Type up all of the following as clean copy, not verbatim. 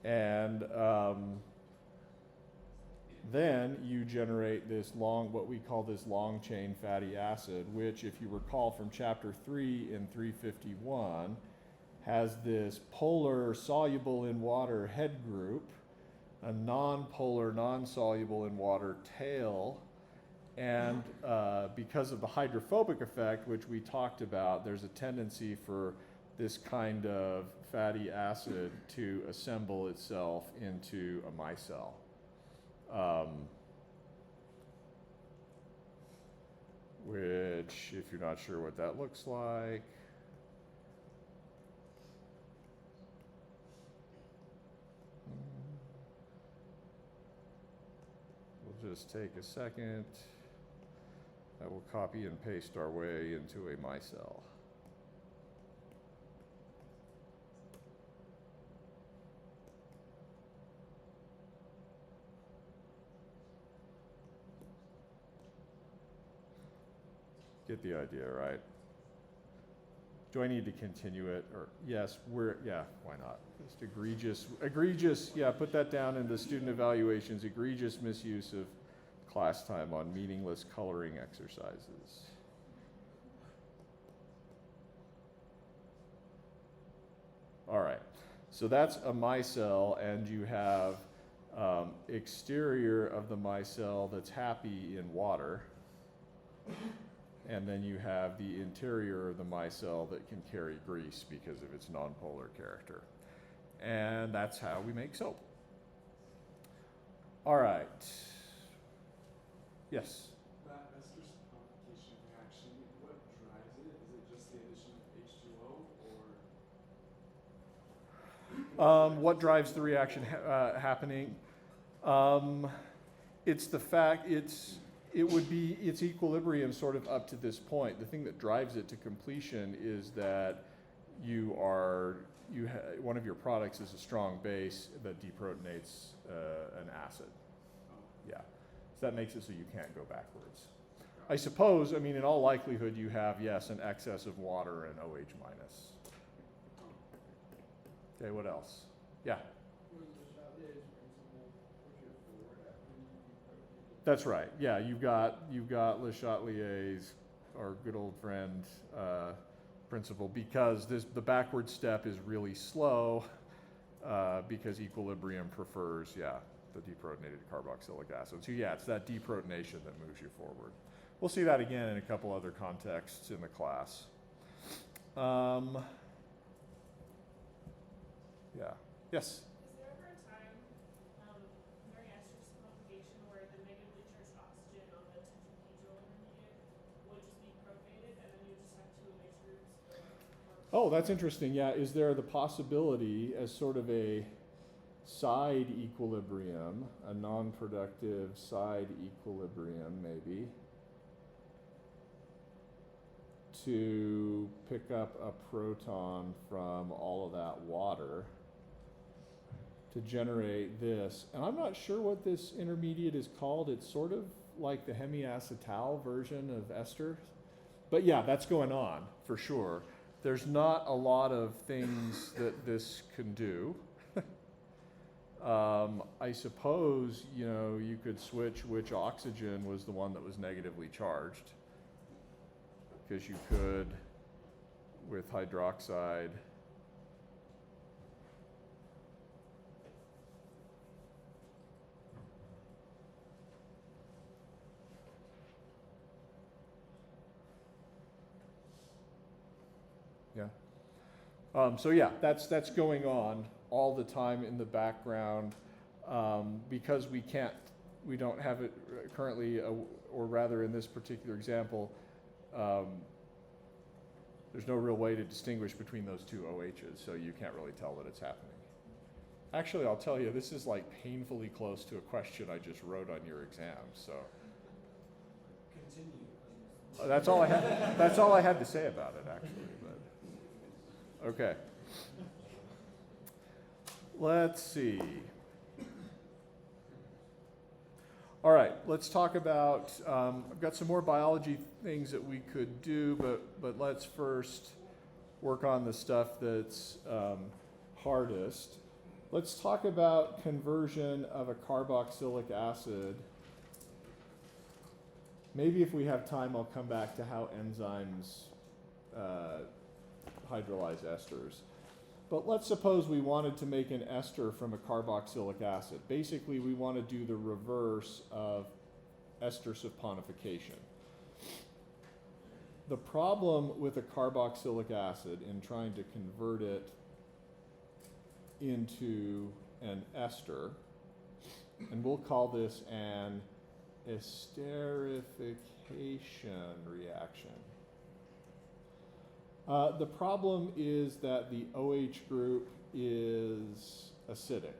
And then you generate this what we call this long chain fatty acid, which, if you recall from chapter 3 in 351, has this polar soluble in water head group, a non-polar non-soluble in water tail, and because of the hydrophobic effect, which we talked about, there's a tendency for this kind of fatty acid to assemble itself into a micelle. Which, if you're not sure what that looks like, we'll just take a second. I will copy and paste our way into a micelle. Get the idea, right? Do I need to continue it? Or yes, yeah, why not? Just egregious, yeah, put that down in the student evaluations, egregious misuse of class time on meaningless coloring exercises. All right, so that's a micelle, and you have exterior of the micelle that's happy in water. And then you have the interior of the micelle that can carry grease because of its nonpolar character. And that's how we make soap. All right. Yes? That ester sulfification reaction, what drives it? Is it just the addition of H2O, or? What drives the reaction happening? It's the fact it would be its equilibrium sort of up to this point. The thing that drives it to completion is that one of your products is a strong base that deprotonates an acid. Yeah, so that makes it so you can't go backwards. I suppose, I mean, in all likelihood, you have, yes, an excess of water and OH minus. Okay, what else? Yeah. That's right. Yeah, you've got Le Chatelier's, our good old friend, principle, because the backward step is really slow because equilibrium prefers, the deprotonated carboxylic acid. So yeah, it's that deprotonation that moves you forward. We'll see that again in a couple other contexts in the class. Yeah. Yes? Oh, that's interesting. Yeah, is there the possibility as sort of a side equilibrium, a non-productive side equilibrium maybe, to pick up a proton from all of that water to generate this? And I'm not sure what this intermediate is called. It's sort of like the hemiacetal version of ester. But yeah, that's going on for sure. There's not a lot of things that this can do. I suppose, you could switch which oxygen was the one that was negatively charged, because you could, with hydroxide, so yeah, that's going on all the time in the background, because we don't have it currently, or rather in this particular example, there's no real way to distinguish between those two OHs, so you can't really tell that it's happening. Actually, I'll tell you, this is like painfully close to a question I just wrote on your exam, so. Continue. That's all I had to say about it, actually. But okay. Let's see. All right, let's talk about, I've got some more biology things that we could do, but let's first work on the stuff that's hardest. Let's talk about conversion of a carboxylic acid. Maybe if we have time, I'll come back to how enzymes hydrolyze esters. But let's suppose we wanted to make an ester from a carboxylic acid. Basically, we want to do the reverse of ester saponification. The problem with a carboxylic acid in trying to convert it into an ester, and we'll call this an esterification reaction. The problem is that the OH group is acidic.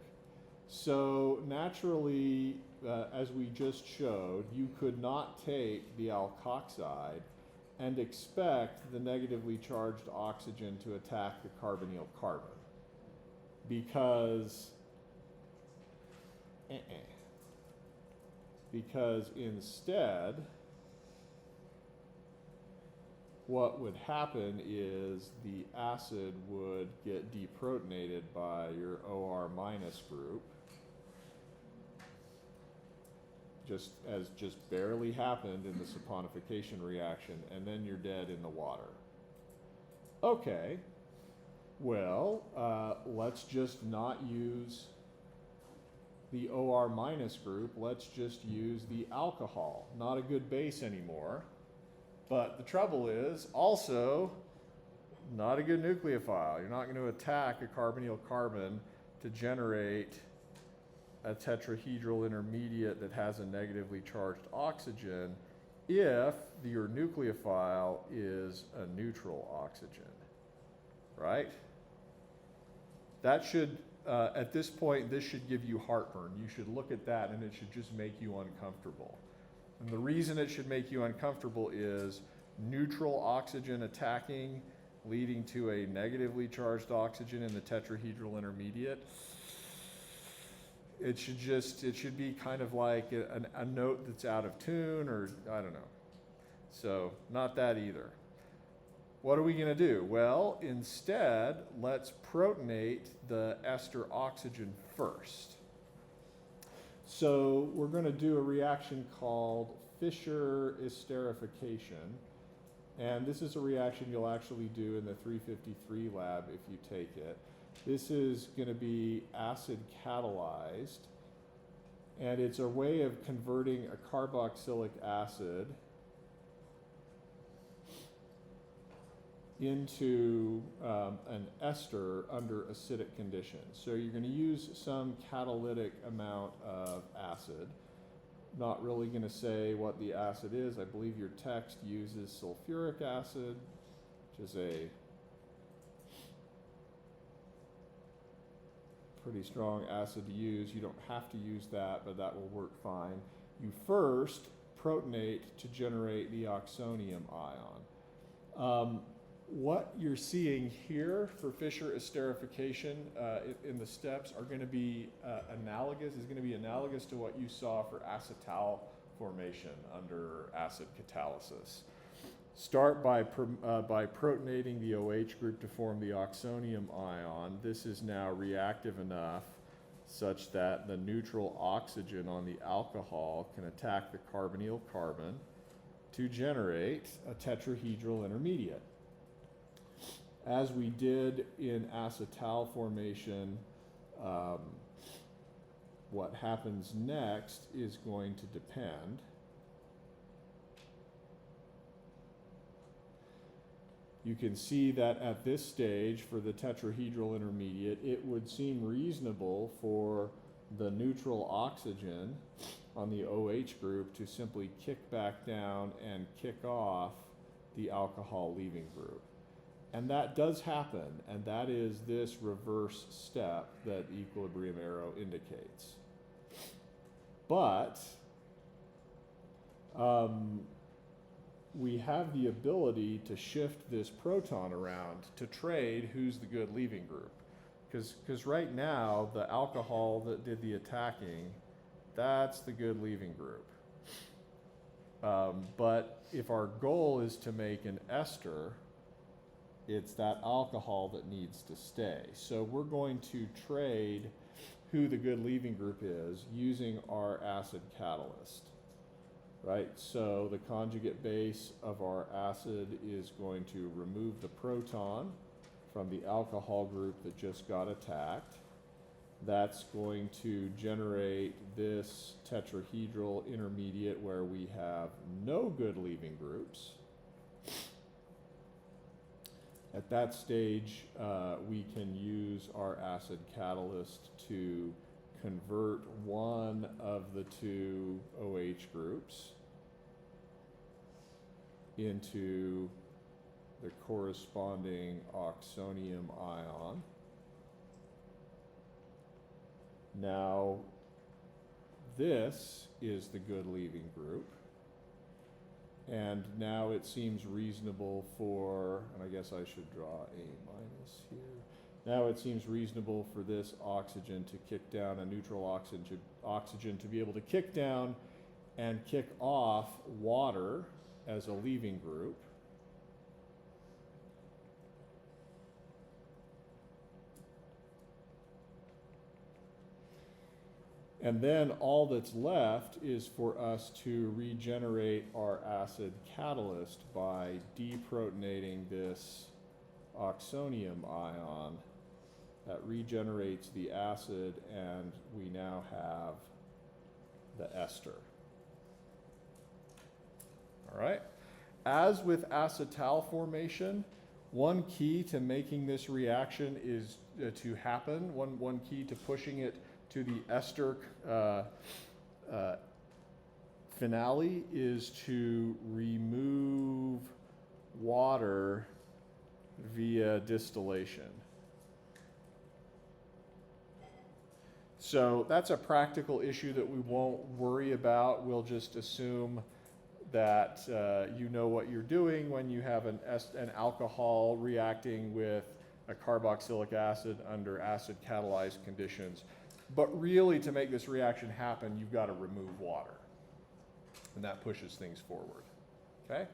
So naturally, as we just showed, you could not take the alkoxide and expect the negatively charged oxygen to attack the carbonyl carbon. Because instead, what would happen is the acid would get deprotonated by your OR minus group, just barely happened in the saponification reaction, and then you're dead in the water. Okay, well, let's just not use the OR minus group, let's just use the alcohol. Not a good base anymore. But the trouble is also not a good nucleophile. You're not going to attack a carbonyl carbon to generate a tetrahedral intermediate that has a negatively charged oxygen if your nucleophile is a neutral oxygen, right? That should, at this point, this should give you heartburn. You should look at that and it should just make you uncomfortable. And the reason it should make you uncomfortable is neutral oxygen attacking, leading to a negatively charged oxygen in the tetrahedral intermediate. It should be kind of like a note that's out of tune, or I don't know. So not that either. What are we going to do? Well, instead, let's protonate the ester oxygen first. So we're going to do a reaction called Fischer esterification. And this is a reaction you'll actually do in the 353 lab if you take it. This is going to be acid catalyzed. And it's a way of converting a carboxylic acid into an ester under acidic conditions. So you're going to use some catalytic amount of acid. Not really going to say what the acid is. I believe your text uses sulfuric acid, which is a pretty strong acid to use. You don't have to use that, but that will work fine. You first protonate to generate the oxonium ion. What you're seeing here for Fischer esterification in the steps are going to be analogous to what you saw for acetal formation under acid catalysis. Start by protonating the OH group to form the oxonium ion. This is now reactive enough such that the neutral oxygen on the alcohol can attack the carbonyl carbon to generate a tetrahedral intermediate. As we did in acetal formation, what happens next is going to depend. You can see that at this stage for the tetrahedral intermediate, it would seem reasonable for the neutral oxygen on the OH group to simply kick back down and kick off the alcohol leaving group. And that does happen, and that is this reverse step that the equilibrium arrow indicates. But we have the ability to shift this proton around to trade who's the good leaving group. Because right now, the alcohol that did the attacking, that's the good leaving group. But if our goal is to make an ester, it's that alcohol that needs to stay. So we're going to trade who the good leaving group is using our acid catalyst, right? So the conjugate base of our acid is going to remove the proton from the alcohol group that just got attacked. That's going to generate this tetrahedral intermediate where we have no good leaving groups. At that stage, we can use our acid catalyst to convert one of the two OH groups into the corresponding oxonium ion. Now, this is the good leaving group. And now it seems reasonable for, and I guess I should draw a minus here. Now it seems reasonable for this oxygen to kick down, a neutral oxygen to be able to kick down and kick off water as a leaving group. And then all that's left is for us to regenerate our acid catalyst by deprotonating this oxonium ion that regenerates the acid, and we now have the ester. All right. As with acetal formation, one key to making this reaction is to happen, one key to pushing it to the ester finale is to remove water via distillation. So that's a practical issue that we won't worry about. We'll just assume that you know what you're doing when you have an alcohol reacting with a carboxylic acid under acid catalyzed conditions. But really, to make this reaction happen, you've got to remove water. And that pushes things forward. Okay?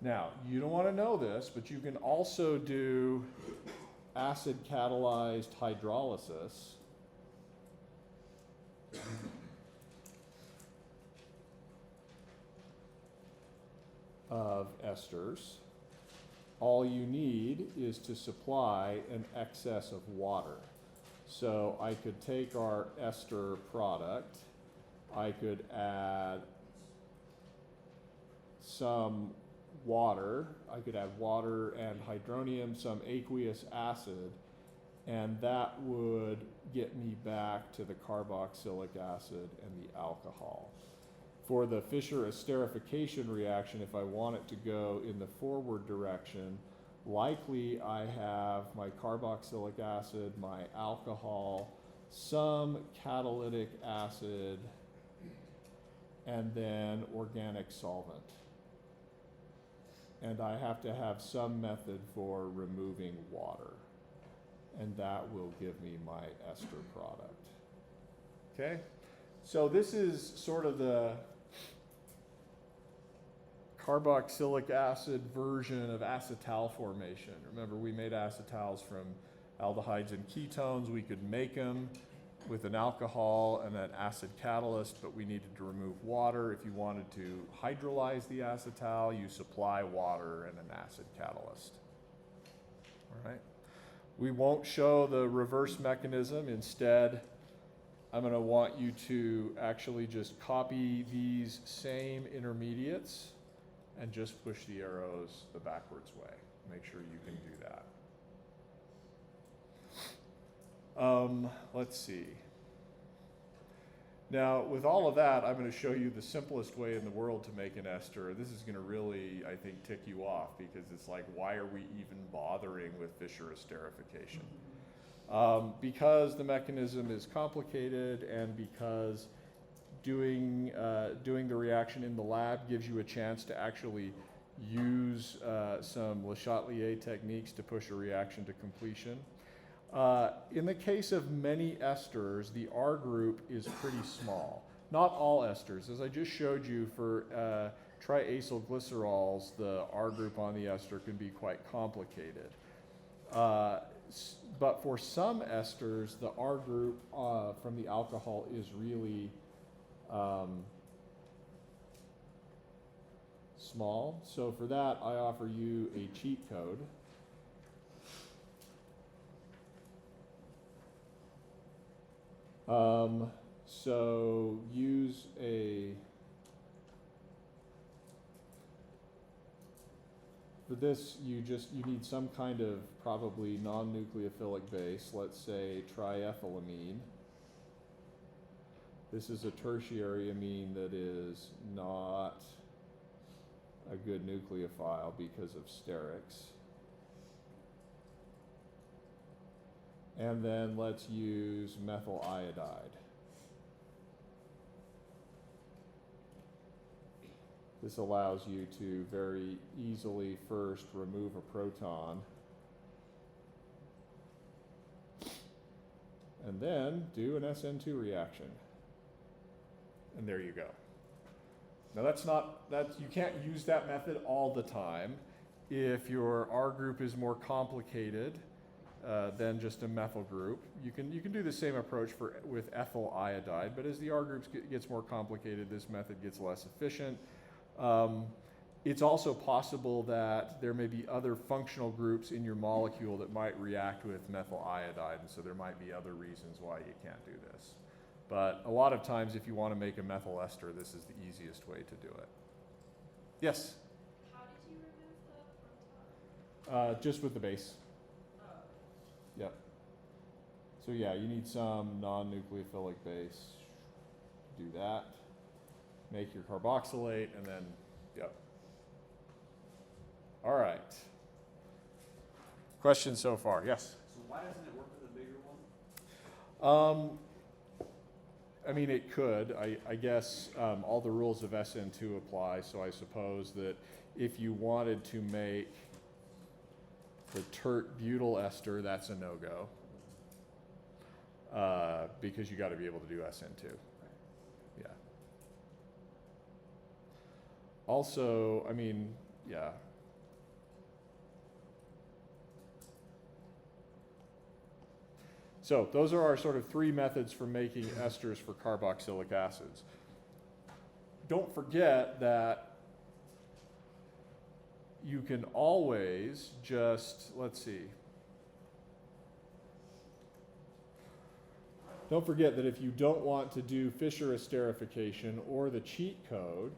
Now, you don't want to know this, but you can also do acid catalyzed hydrolysis of esters. All you need is to supply an excess of water. So I could take our ester product, I could add some water, I could add water and hydronium, some aqueous acid, and that would get me back to the carboxylic acid and the alcohol. For the Fischer esterification reaction, if I want it to go in the forward direction, likely I have my carboxylic acid, my alcohol, some catalytic acid, and then organic solvent. And I have to have some method for removing water. And that will give me my ester product. Okay? So this is sort of the carboxylic acid version of acetal formation. Remember, we made acetals from aldehydes and ketones. We could make them with an alcohol and an acid catalyst, but we needed to remove water. If you wanted to hydrolyze the acetal, you supply water and an acid catalyst. All right. We won't show the reverse mechanism. Instead, I'm going to want you to actually just copy these same intermediates and just push the arrows the backwards way. Make sure you can do that. Let's see. Now, with all of that, I'm going to show you the simplest way in the world to make an ester. This is going to really, I think, tick you off because it's like, why are we even bothering with Fischer esterification? Because the mechanism is complicated and because doing the reaction in the lab gives you a chance to actually use some Le Chatelier techniques to push a reaction to completion. In the case of many esters, the R group is pretty small. Not all esters. As I just showed you, for triacylglycerols, the R group on the ester can be quite complicated. But for some esters, the R group from the alcohol is really small. So for that, I offer you a cheat code. So use for this, you need some kind of probably non-nucleophilic base, let's say triethylamine. This is a tertiary amine that is not a good nucleophile because of sterics. And then let's use methyl iodide. This allows you to very easily first remove a proton and then do an SN2 reaction. And there you go. Now you can't use that method all the time. If your R group is more complicated than just a methyl group, you can do the same approach with ethyl iodide, but as the R group gets more complicated, this method gets less efficient. It's also possible that there may be other functional groups in your molecule that might react with methyl iodide, and so there might be other reasons why you can't do this. But a lot of times, if you want to make a methyl ester, this is the easiest way to do it. Yes? How did you remove the proton? Just with the base. Oh. Yep. So yeah, you need some non-nucleophilic base. Do that. Make your carboxylate, and then, yep. All right. Questions so far? Yes? So why doesn't it work with a bigger one? I mean, it could. I guess all the rules of SN2 apply, so I suppose that if you wanted to make the tert butyl ester, that's a no-go. Because you got to be able to do SN2. Yeah. Also, I mean, yeah. So those are our sort of three methods for making esters for carboxylic acids. Don't forget that you can always just, let's see. Don't forget that if you don't want to do Fischer esterification or the cheat code,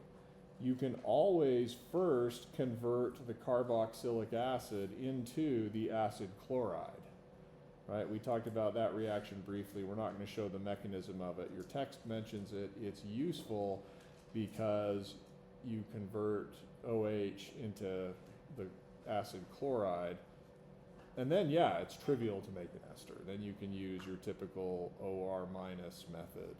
you can always first convert the carboxylic acid into the acid chloride. Right, we talked about that reaction briefly. We're not going to show the mechanism of it. Your text mentions it. It's useful because you convert OH into the acid chloride. And then, yeah, it's trivial to make an ester. Then you can use your typical OR minus method.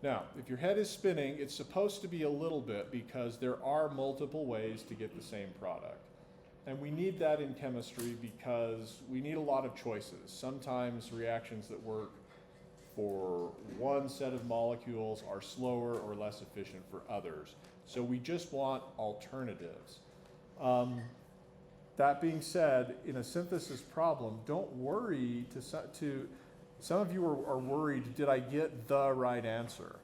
Now, if your head is spinning, it's supposed to be a little bit because there are multiple ways to get the same product. And we need that in chemistry because we need a lot of choices. Sometimes reactions that work for one set of molecules are slower or less efficient for others. So we just want alternatives. That being said, in a synthesis problem, don't worry some of you are worried, did I get the right answer?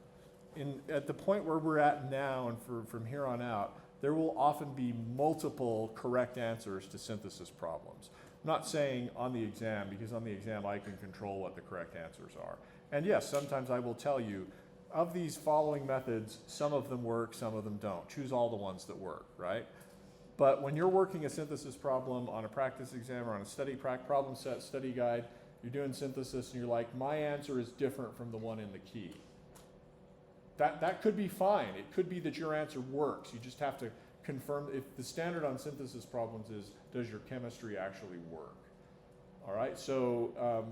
At the point where we're at now and from here on out, there will often be multiple correct answers to synthesis problems. I'm not saying on the exam, because on the exam I can control what the correct answers are. And yes, sometimes I will tell you, of these following methods, some of them work, some of them don't. Choose all the ones that work, right? But when you're working a synthesis problem on a practice exam or on a study problem set study guide, you're doing synthesis and you're like, my answer is different from the one in the key. That could be fine. It could be that your answer works. You just have to confirm. If the standard on synthesis problems is, does your chemistry actually work? All right, so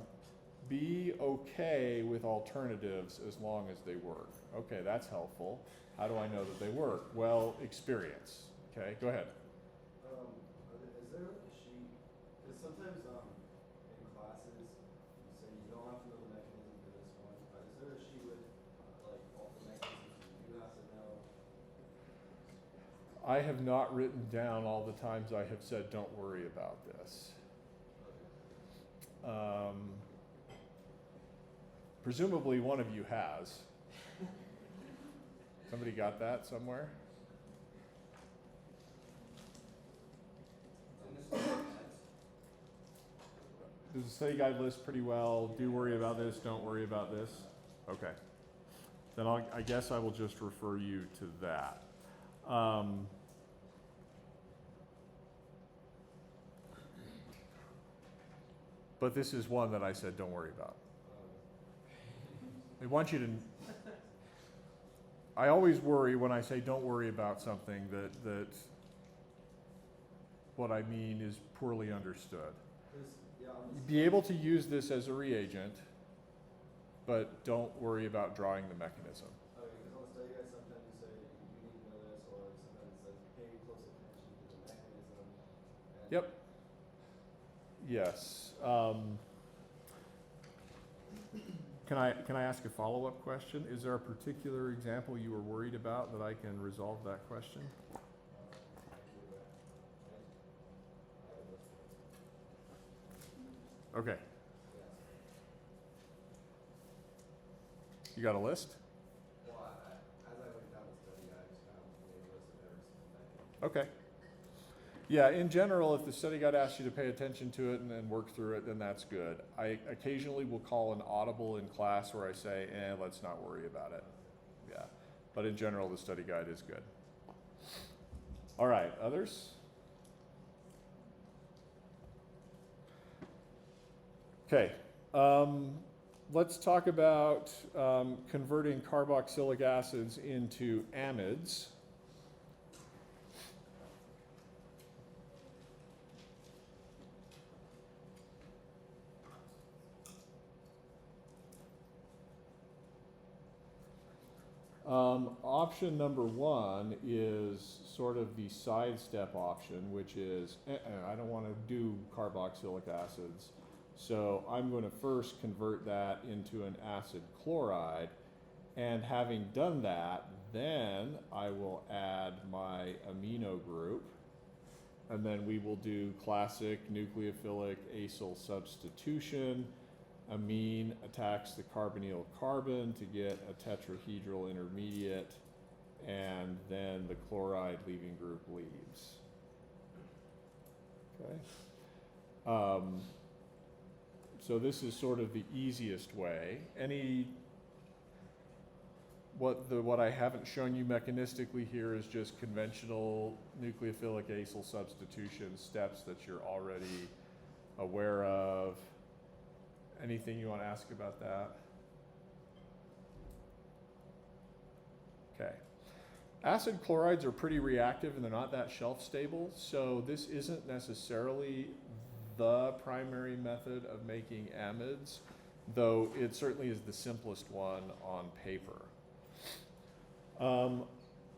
be okay with alternatives as long as they work. Okay, that's helpful. How do I know that they work? Well, experience. Okay, go ahead. Is there a sheet? Because sometimes in classes, you say you don't I have not written down all the times I have said, don't worry about this. Presumably one of you has. Somebody got that somewhere? Does the study guide list pretty well? Do worry about this, don't worry about this? Okay. Then I guess I will just refer you to that. But this is one that I said don't worry about. I want you to. I always worry when I say don't worry about something that what I mean is poorly understood. Be able to use this as a reagent, but don't worry about drawing the mechanism. Okay, because on the study guide, sometimes you say you need to know this, or sometimes it says pay close attention to the mechanism. And Yep. Yes. Can I ask a follow-up question? Is there a particular example you were worried about that I can resolve that question? Okay. You got a list? Well, as I went down the study guide, I just kind of made a list of every single thing. Okay. Yeah, in general, if the study guide asks you to pay attention to it and then work through it, then that's good. I occasionally will call an audible in class where I say, let's not worry about it. Yeah, but in general, the study guide is good. All right, others? Okay, let's talk about converting carboxylic acids into amides. Option number one is sort of the sidestep option, which is, I don't want to do carboxylic acids. So I'm going to first convert that into an acid chloride. And having done that, then I will add my amino group. And then we will do classic nucleophilic acyl substitution. Amine attacks the carbonyl carbon to get a tetrahedral intermediate, and then the chloride leaving group leaves. Okay. So this is sort of the easiest way. What I haven't shown you mechanistically here is just conventional nucleophilic acyl substitution steps that you're already aware of. Anything you want to ask about that? Okay. Acid chlorides are pretty reactive and they're not that shelf stable, so this isn't necessarily the primary method of making amides, though it certainly is the simplest one on paper.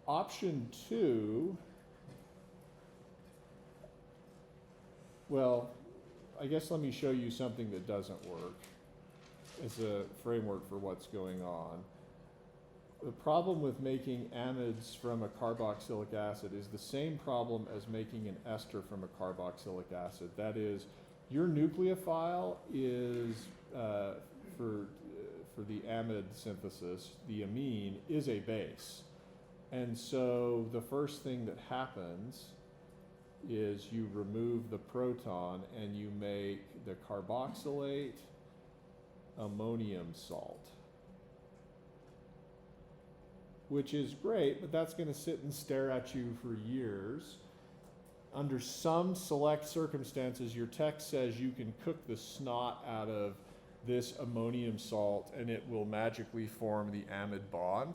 Option two, well, I guess let me show you something that doesn't work as a framework for what's going on. The problem with making amides from a carboxylic acid is the same problem as making an ester from a carboxylic acid. That is, your nucleophile is, for the amide synthesis, the amine is a base. And so the first thing that happens is you remove the proton and you make the carboxylate ammonium salt, which is great, but that's going to sit and stare at you for years. Under some select circumstances, your text says you can cook the snot out of this ammonium salt and it will magically form the amide bond.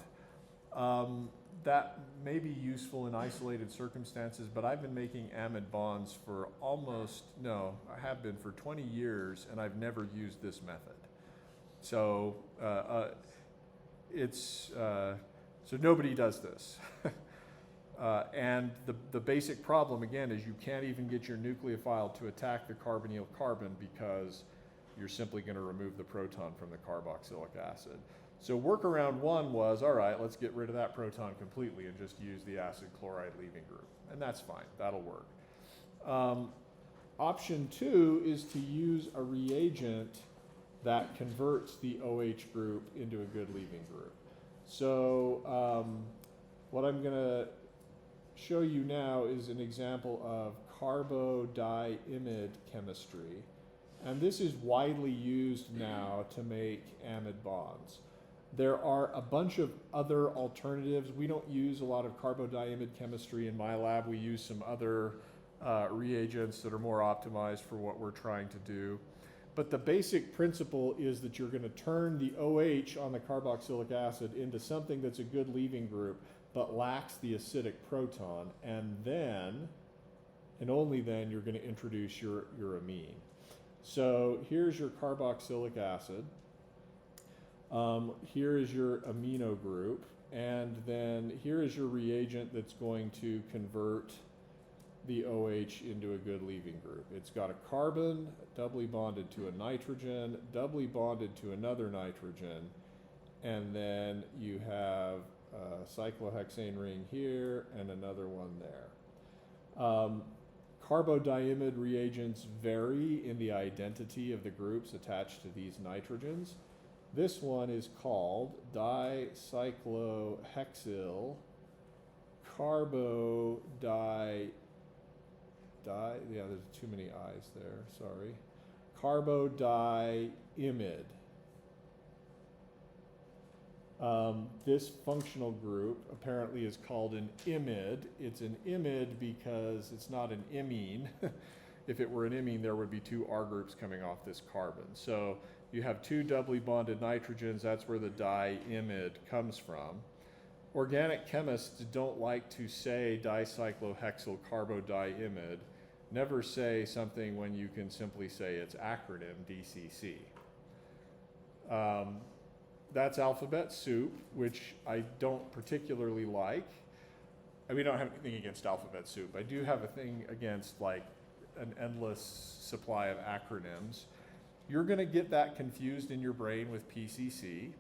That may be useful in isolated circumstances, but I've been making amide bonds for I have been for 20 years, and I've never used this method. So so nobody does this. And the basic problem, again, is you can't even get your nucleophile to attack the carbonyl carbon because you're simply going to remove the proton from the carboxylic acid. So workaround one was, all right, let's get rid of that proton completely and just use the acid chloride leaving group. And that's fine, that'll work. Option two is to use a reagent that converts the OH group into a good leaving group. So what I'm gonna show you now is an example of carbodiimide chemistry. And this is widely used now to make amide bonds. There are a bunch of other alternatives. We don't use a lot of carbodiimide chemistry in my lab. We use some other reagents that are more optimized for what we're trying to do. But the basic principle is that you're going to turn the OH on the carboxylic acid into something that's a good leaving group but lacks the acidic proton, and then, and only then, you're going to introduce your amine. So here's your carboxylic acid. Here is your amino group, and then here is your reagent that's going to convert the OH into a good leaving group. It's got a carbon doubly bonded to a nitrogen, doubly bonded to another nitrogen, and then you have a cyclohexane ring here and another one there. Carbodiimide reagents vary in the identity of the groups attached to these nitrogens. This one is called dicyclohexyl yeah, there's too many I's there, sorry. Carbodiimide. This functional group apparently is called an imide. It's an imide because it's not an imine. If it were an imine, there would be two R groups coming off this carbon. So you have two doubly bonded nitrogens. That's where the diimide comes from. Organic chemists don't like to say dicyclohexyl carbodiimide. Never say something when you can simply say its acronym, DCC. That's alphabet soup, which I don't particularly like. I mean, I don't have anything against alphabet soup. I do have a thing against like an endless supply of acronyms. You're going to get that confused in your brain with PCC.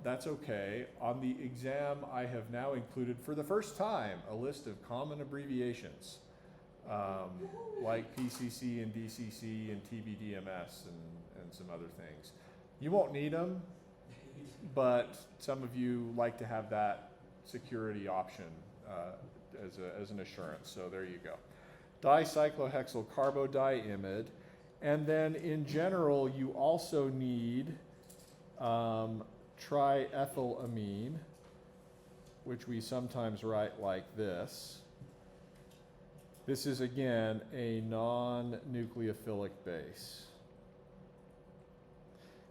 That's okay. On the exam, I have now included for the first time a list of common abbreviations like PCC and DCC and TBDMS and some other things. You won't need them, but some of you like to have that security option as an assurance, so there you go. Dicyclohexyl carbodiimide, and then in general you also need triethylamine, which we sometimes write like this. This is again a non-nucleophilic base.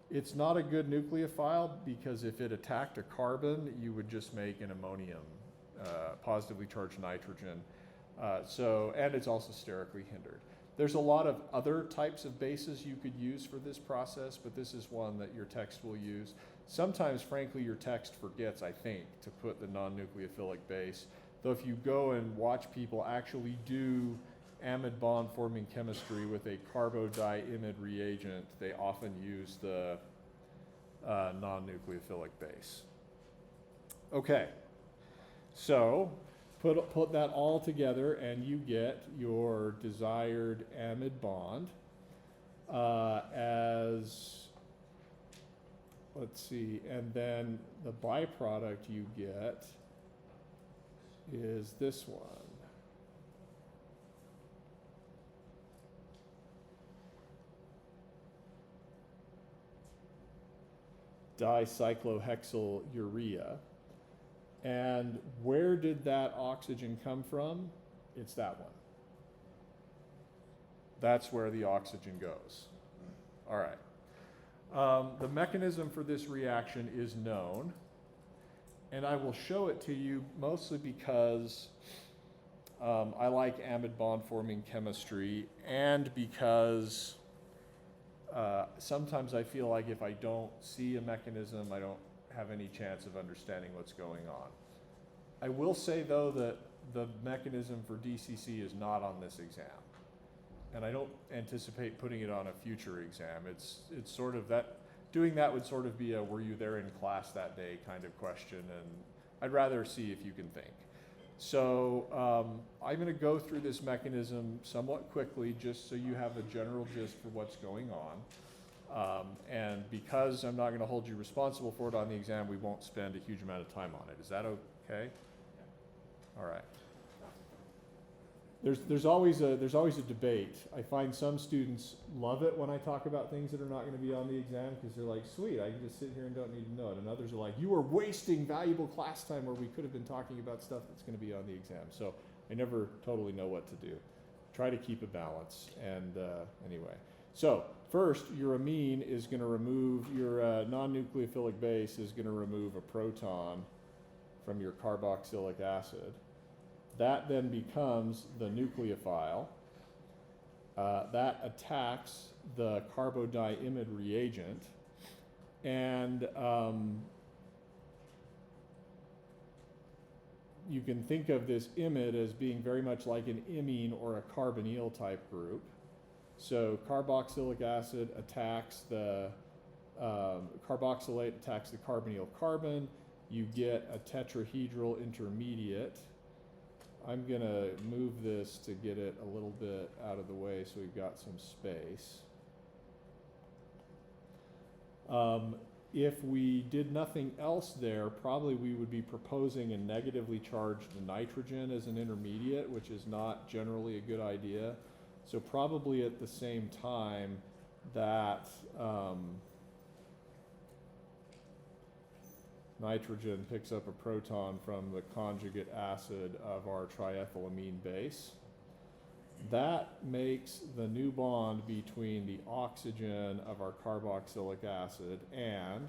It's not a good nucleophile because if it attacked a carbon, you would just make an ammonium, positively charged nitrogen. And it's also sterically hindered. There's a lot of other types of bases you could use for this process, but this is one that your text will use. Sometimes, frankly, your text forgets, I think, to put the non-nucleophilic base. Though if you go and watch people actually do amide bond forming chemistry with a carbodiimide reagent, they often use the non-nucleophilic base. Okay, so put that all together and you get your desired amide bond let's see, and then the byproduct you get is this one. Dicyclohexyl urea. And where did that oxygen come from? It's that one. That's where the oxygen goes. All right. The mechanism for this reaction is known, and I will show it to you mostly because I like amide bond forming chemistry, and because sometimes I feel like if I don't see a mechanism, I don't have any chance of understanding what's going on. I will say though that the mechanism for DCC is not on this exam, and I don't anticipate putting it on a future exam. It's sort of doing that would sort of be a were you there in class that day kind of question, and I'd rather see if you can think. So I'm going to go through this mechanism somewhat quickly just so you have a general gist for what's going on. And because I'm not going to hold you responsible for it on the exam, we won't spend a huge amount of time on it. Is that okay? All right. There's always a debate. I find some students love it when I talk about things that are not going to be on the exam because they're like, sweet, I can just sit here and don't need to know it. And others are like, you are wasting valuable class time where we could have been talking about stuff that's going to be on the exam. So I never totally know what to do. Try to keep a balance. And anyway, so first, your amine is going to remove, your non-nucleophilic base is going to remove a proton from your carboxylic acid. That then becomes the nucleophile. That attacks the carbodiimide reagent. And you can think of this imide as being very much like an imine or a carbonyl type group. So carboxylic acid attacks the carboxylate attacks the carbonyl carbon. You get a tetrahedral intermediate. I'm going to move this to get it a little bit out of the way so we've got some space. If we did nothing else there, probably we would be proposing a negatively charged nitrogen as an intermediate, which is not generally a good idea. So probably at the same time that nitrogen picks up a proton from the conjugate acid of our triethylamine base. That makes the new bond between the oxygen of our carboxylic acid and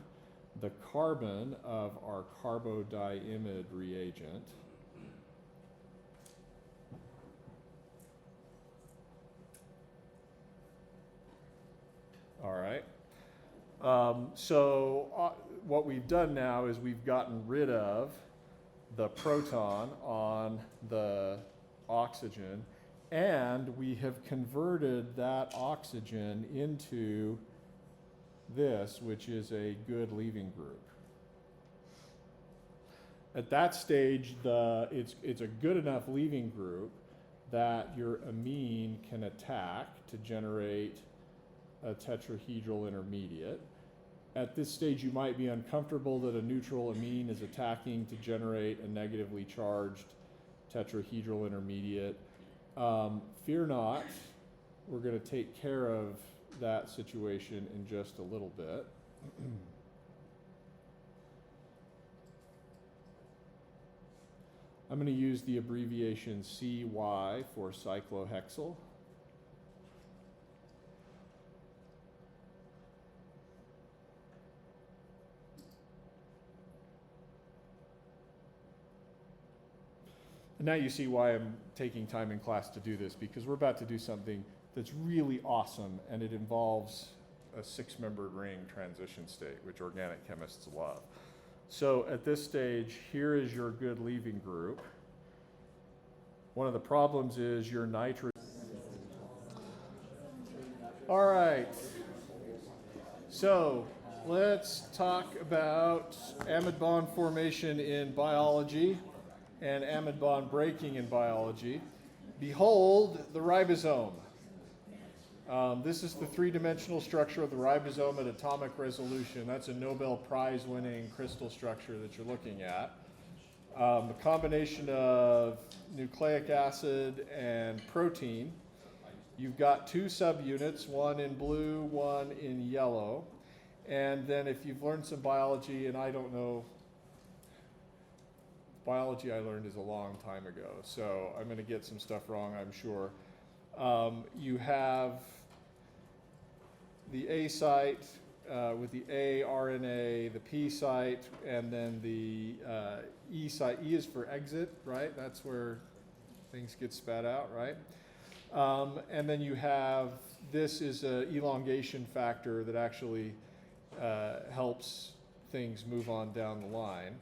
the carbon of our carbodiimide reagent. All right. What we've done now is we've gotten rid of the proton on the oxygen, and we have converted that oxygen into this, which is a good leaving group. At that stage, it's a good enough leaving group that your amine can attack to generate a tetrahedral intermediate. At this stage, you might be uncomfortable that a neutral amine is attacking to generate a negatively charged tetrahedral intermediate. Fear not, we're going to take care of that situation in just a little bit. I'm going to use the abbreviation CY for cyclohexyl. And now you see why I'm taking time in class to do this, because we're about to do something that's really awesome, and it involves a 6-membered ring transition state, which organic chemists love. So at this stage, here is your good leaving group. One of the problems is your nitrogen. All right. So let's talk about amide bond formation in biology and amide bond breaking in biology. Behold the ribosome. This is the 3-dimensional structure of the ribosome at atomic resolution. That's a Nobel Prize winning crystal structure that you're looking at. The combination of nucleic acid and protein. You've got 2 subunits, one in blue, one in yellow. And then if you've learned some biology, and I don't know, biology I learned is a long time ago, so I'm going to get some stuff wrong, I'm sure. You have the A site with the A RNA, the P site, and then the E site. E is for exit, right? That's where things get spat out, right? And then you have, this is an elongation factor that actually helps things move on down the line.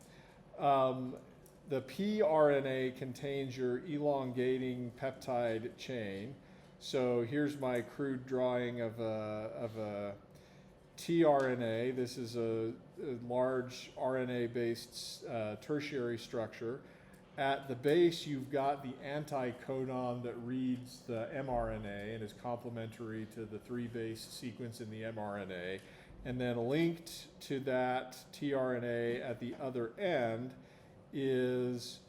The pRNA contains your elongating peptide chain. So here's my crude drawing of a tRNA. This is a large RNA-based tertiary structure. At the base, you've got the anticodon that reads the mRNA and is complementary to the 3-base sequence in the mRNA. And then linked to that tRNA at the other end is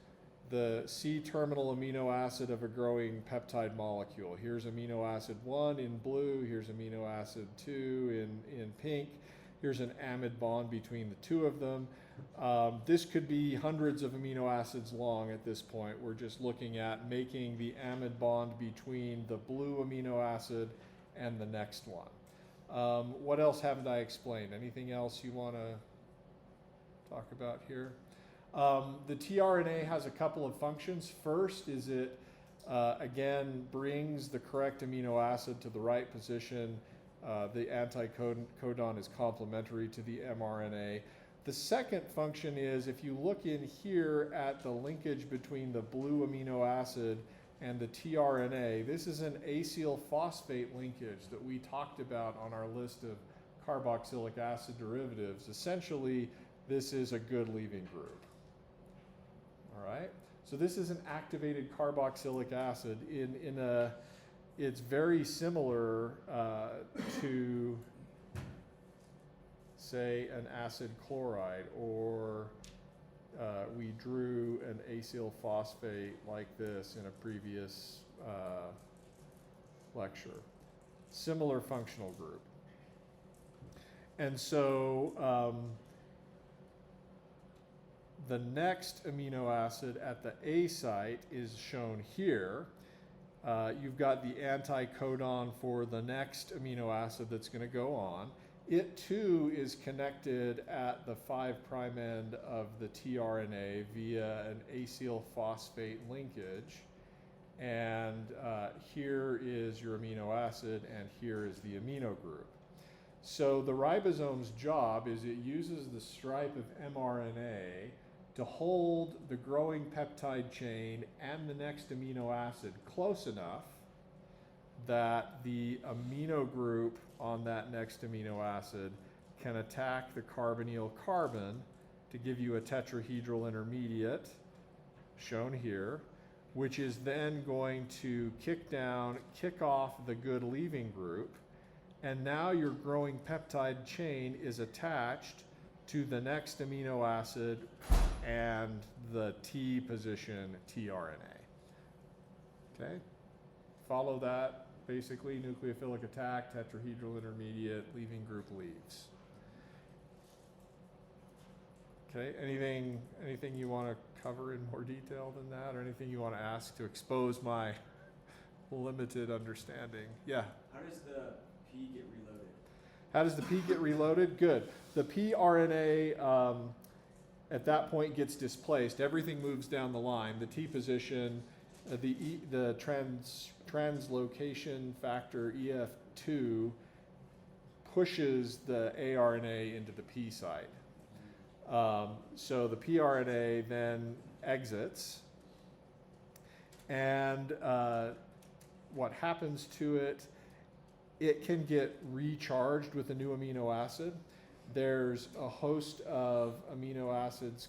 the C-terminal amino acid of a growing peptide molecule. Here's amino acid 1 in blue, here's amino acid 2 in pink. Here's an amide bond between the two of them. This could be hundreds of amino acids long at this point. We're just looking at making the amide bond between the blue amino acid and the next one. What else haven't I explained? Anything else you want to talk about here? The tRNA has a couple of functions. First is it, again, brings the correct amino acid to the right position. The anticodon is complementary to the mRNA. The second function is, if you look in here at the linkage between the blue amino acid and the tRNA, this is an acyl phosphate linkage that we talked about on our list of carboxylic acid derivatives. Essentially, this is a good leaving group. All right, so this is an activated carboxylic acid. It's very similar to, say, an acid chloride, or we drew an acyl phosphate like this in a previous lecture. Similar functional group. And so the next amino acid at the A site is shown here. You've got the anticodon for the next amino acid that's going to go on. It too is connected at the 5' end of the tRNA via an acyl phosphate linkage. And here is your amino acid, and here is the amino group. So the ribosome's job is it uses the stripe of mRNA to hold the growing peptide chain and the next amino acid close enough that the amino group on that next amino acid can attack the carbonyl carbon to give you a tetrahedral intermediate, shown here, which is then going to kick off the good leaving group, and now your growing peptide chain is attached to the next amino acid and the T position tRNA. Okay? Follow that, basically, nucleophilic attack, tetrahedral intermediate, leaving group leaves. Okay, anything you want to cover in more detail than that, or anything you want to ask to expose my limited understanding? Yeah? How does the P get reloaded? How does the P get reloaded? Good. The pRNA at that point gets displaced. Everything moves down the line. The T position, the translocation factor EF2 pushes the aRNA into the P site. So the pRNA then exits, and what happens to it, it can get recharged with a new amino acid. There's a host of amino acids,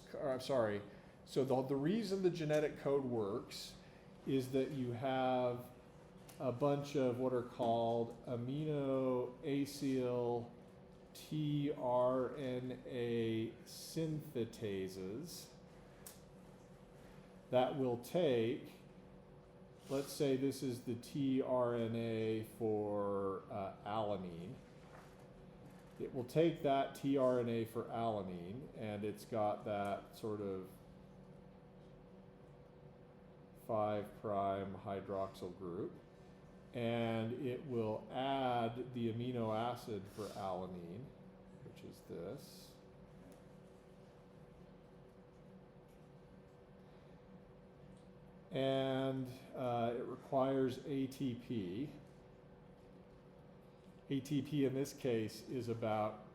so the reason the genetic code works is that you have a bunch of what are called amino acyl tRNA synthetases that will take, let's say this is the tRNA for alanine. It will take that tRNA for alanine, and it's got that sort of 5' hydroxyl group, and it will add the amino acid for alanine, which is this. And it requires ATP. ATP in this case is about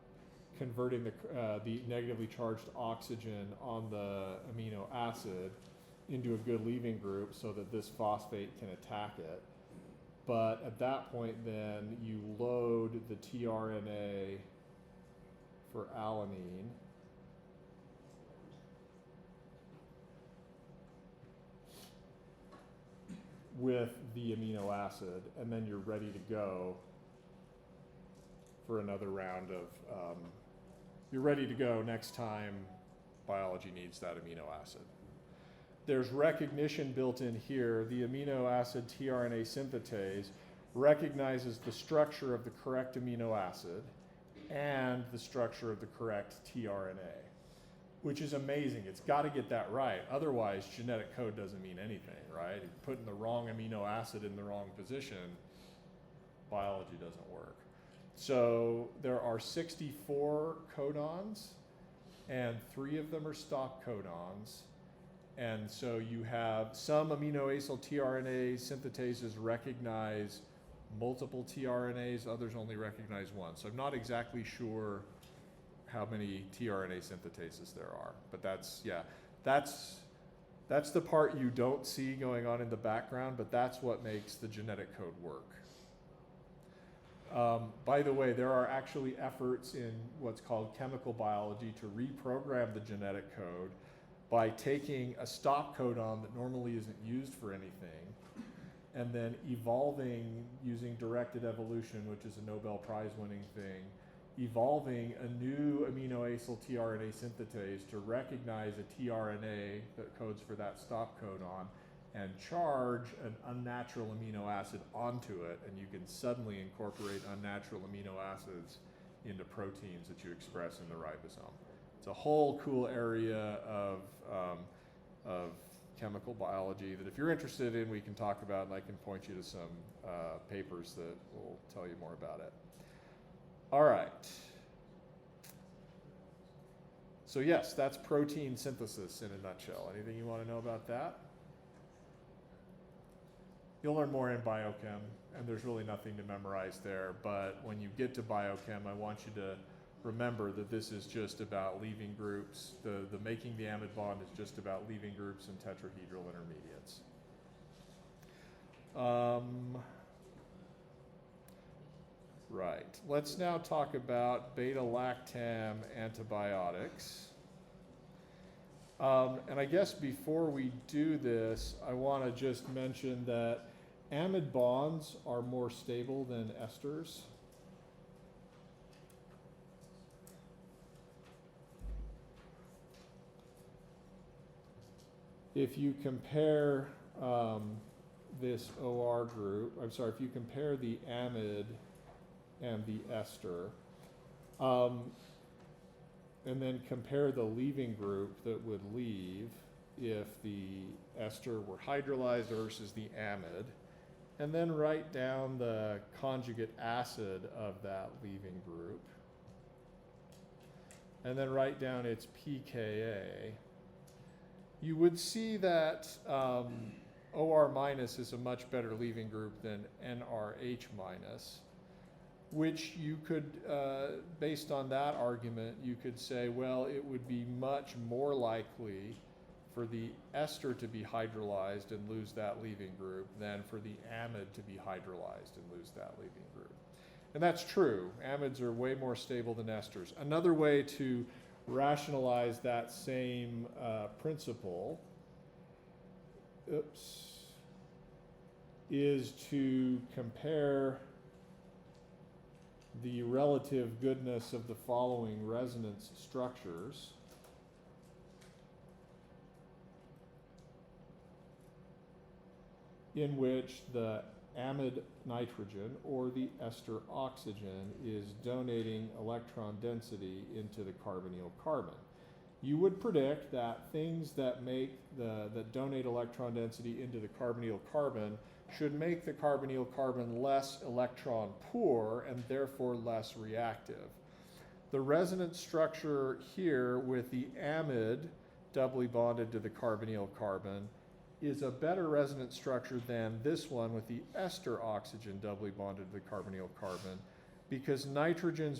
converting the negatively charged oxygen on the amino acid into a good leaving group so that this phosphate can attack it. But at that point then you load the tRNA for alanine. With the amino acid, and then you're ready to go for another round of, you're ready to go next time biology needs that amino acid. There's recognition built in here. The amino acid tRNA synthetase recognizes the structure of the correct amino acid and the structure of the correct tRNA, which is amazing. It's got to get that right. Otherwise, genetic code doesn't mean anything, right? Putting the wrong amino acid in the wrong position, biology doesn't work. So there are 64 codons, and 3 of them are stop codons. And so you have some amino acyl tRNA synthetases recognize multiple tRNAs, others only recognize one. So I'm not exactly sure how many tRNA synthetases there are, but that's the part you don't see going on in the background, but that's what makes the genetic code work. By the way, there are actually efforts in what's called chemical biology to reprogram the genetic code by taking a stop codon that normally isn't used for anything and then evolving using directed evolution, which is a Nobel Prize winning thing, evolving a new amino acyl tRNA synthetase to recognize a tRNA that codes for that stop codon and charge an unnatural amino acid onto it, and you can suddenly incorporate unnatural amino acids into proteins that you express in the ribosome. It's a whole cool area of chemical biology that if you're interested in, we can talk about, and I can point you to some papers that will tell you more about it. All right. So yes, that's protein synthesis in a nutshell. Anything you want to know about that? You'll learn more in biochem, and there's really nothing to memorize there, but when you get to biochem, I want you to remember that this is just about leaving groups. The making the amide bond is just about leaving groups and tetrahedral intermediates. Right. Let's now talk about beta-lactam antibiotics. And I guess before we do this, I want to just mention that amide bonds are more stable than esters. If you compare this OR group, if you compare the amide and the ester, and then compare the leaving group that would leave if the ester were hydrolyzed versus the amide, and then write down the conjugate acid of that leaving group, and then write down its pKa, you would see that OR minus is a much better leaving group than NRH minus, which you could, based on that argument, you could say, well, it would be much more likely for the ester to be hydrolyzed and lose that leaving group than for the amide to be hydrolyzed and lose that leaving group. And that's true. Amides are way more stable than esters. Another way to rationalize that same principle is to compare the relative goodness of the following resonance structures. In which the amide nitrogen or the ester oxygen is donating electron density into the carbonyl carbon. You would predict that things that donate electron density into the carbonyl carbon should make the carbonyl carbon less electron poor and therefore less reactive. The resonance structure here with the amide doubly bonded to the carbonyl carbon is a better resonance structure than this one with the ester oxygen doubly bonded to the carbonyl carbon, because nitrogen's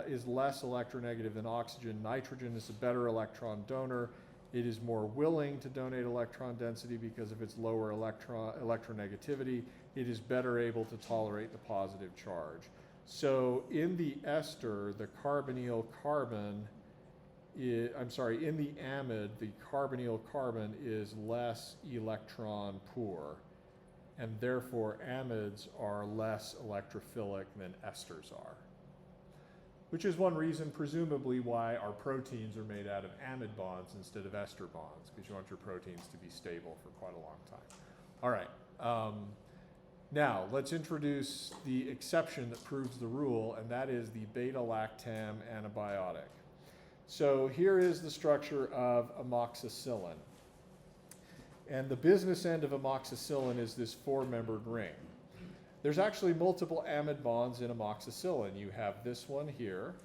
is less electronegative than oxygen. Nitrogen is a better electron donor. It is more willing to donate electron density because of its lower electronegativity. It is better able to tolerate the positive charge. So in the ester, the carbonyl carbon in the amide, the carbonyl carbon is less electron poor, and therefore amides are less electrophilic than esters are. Which is one reason, presumably, why our proteins are made out of amide bonds instead of ester bonds, because you want your proteins to be stable for quite a long time. All right. Now, let's introduce the exception that proves the rule, and that is the beta-lactam antibiotic. So here is the structure of amoxicillin. And the business end of amoxicillin is this four-membered ring. There's actually multiple amide bonds in amoxicillin. You have this one here,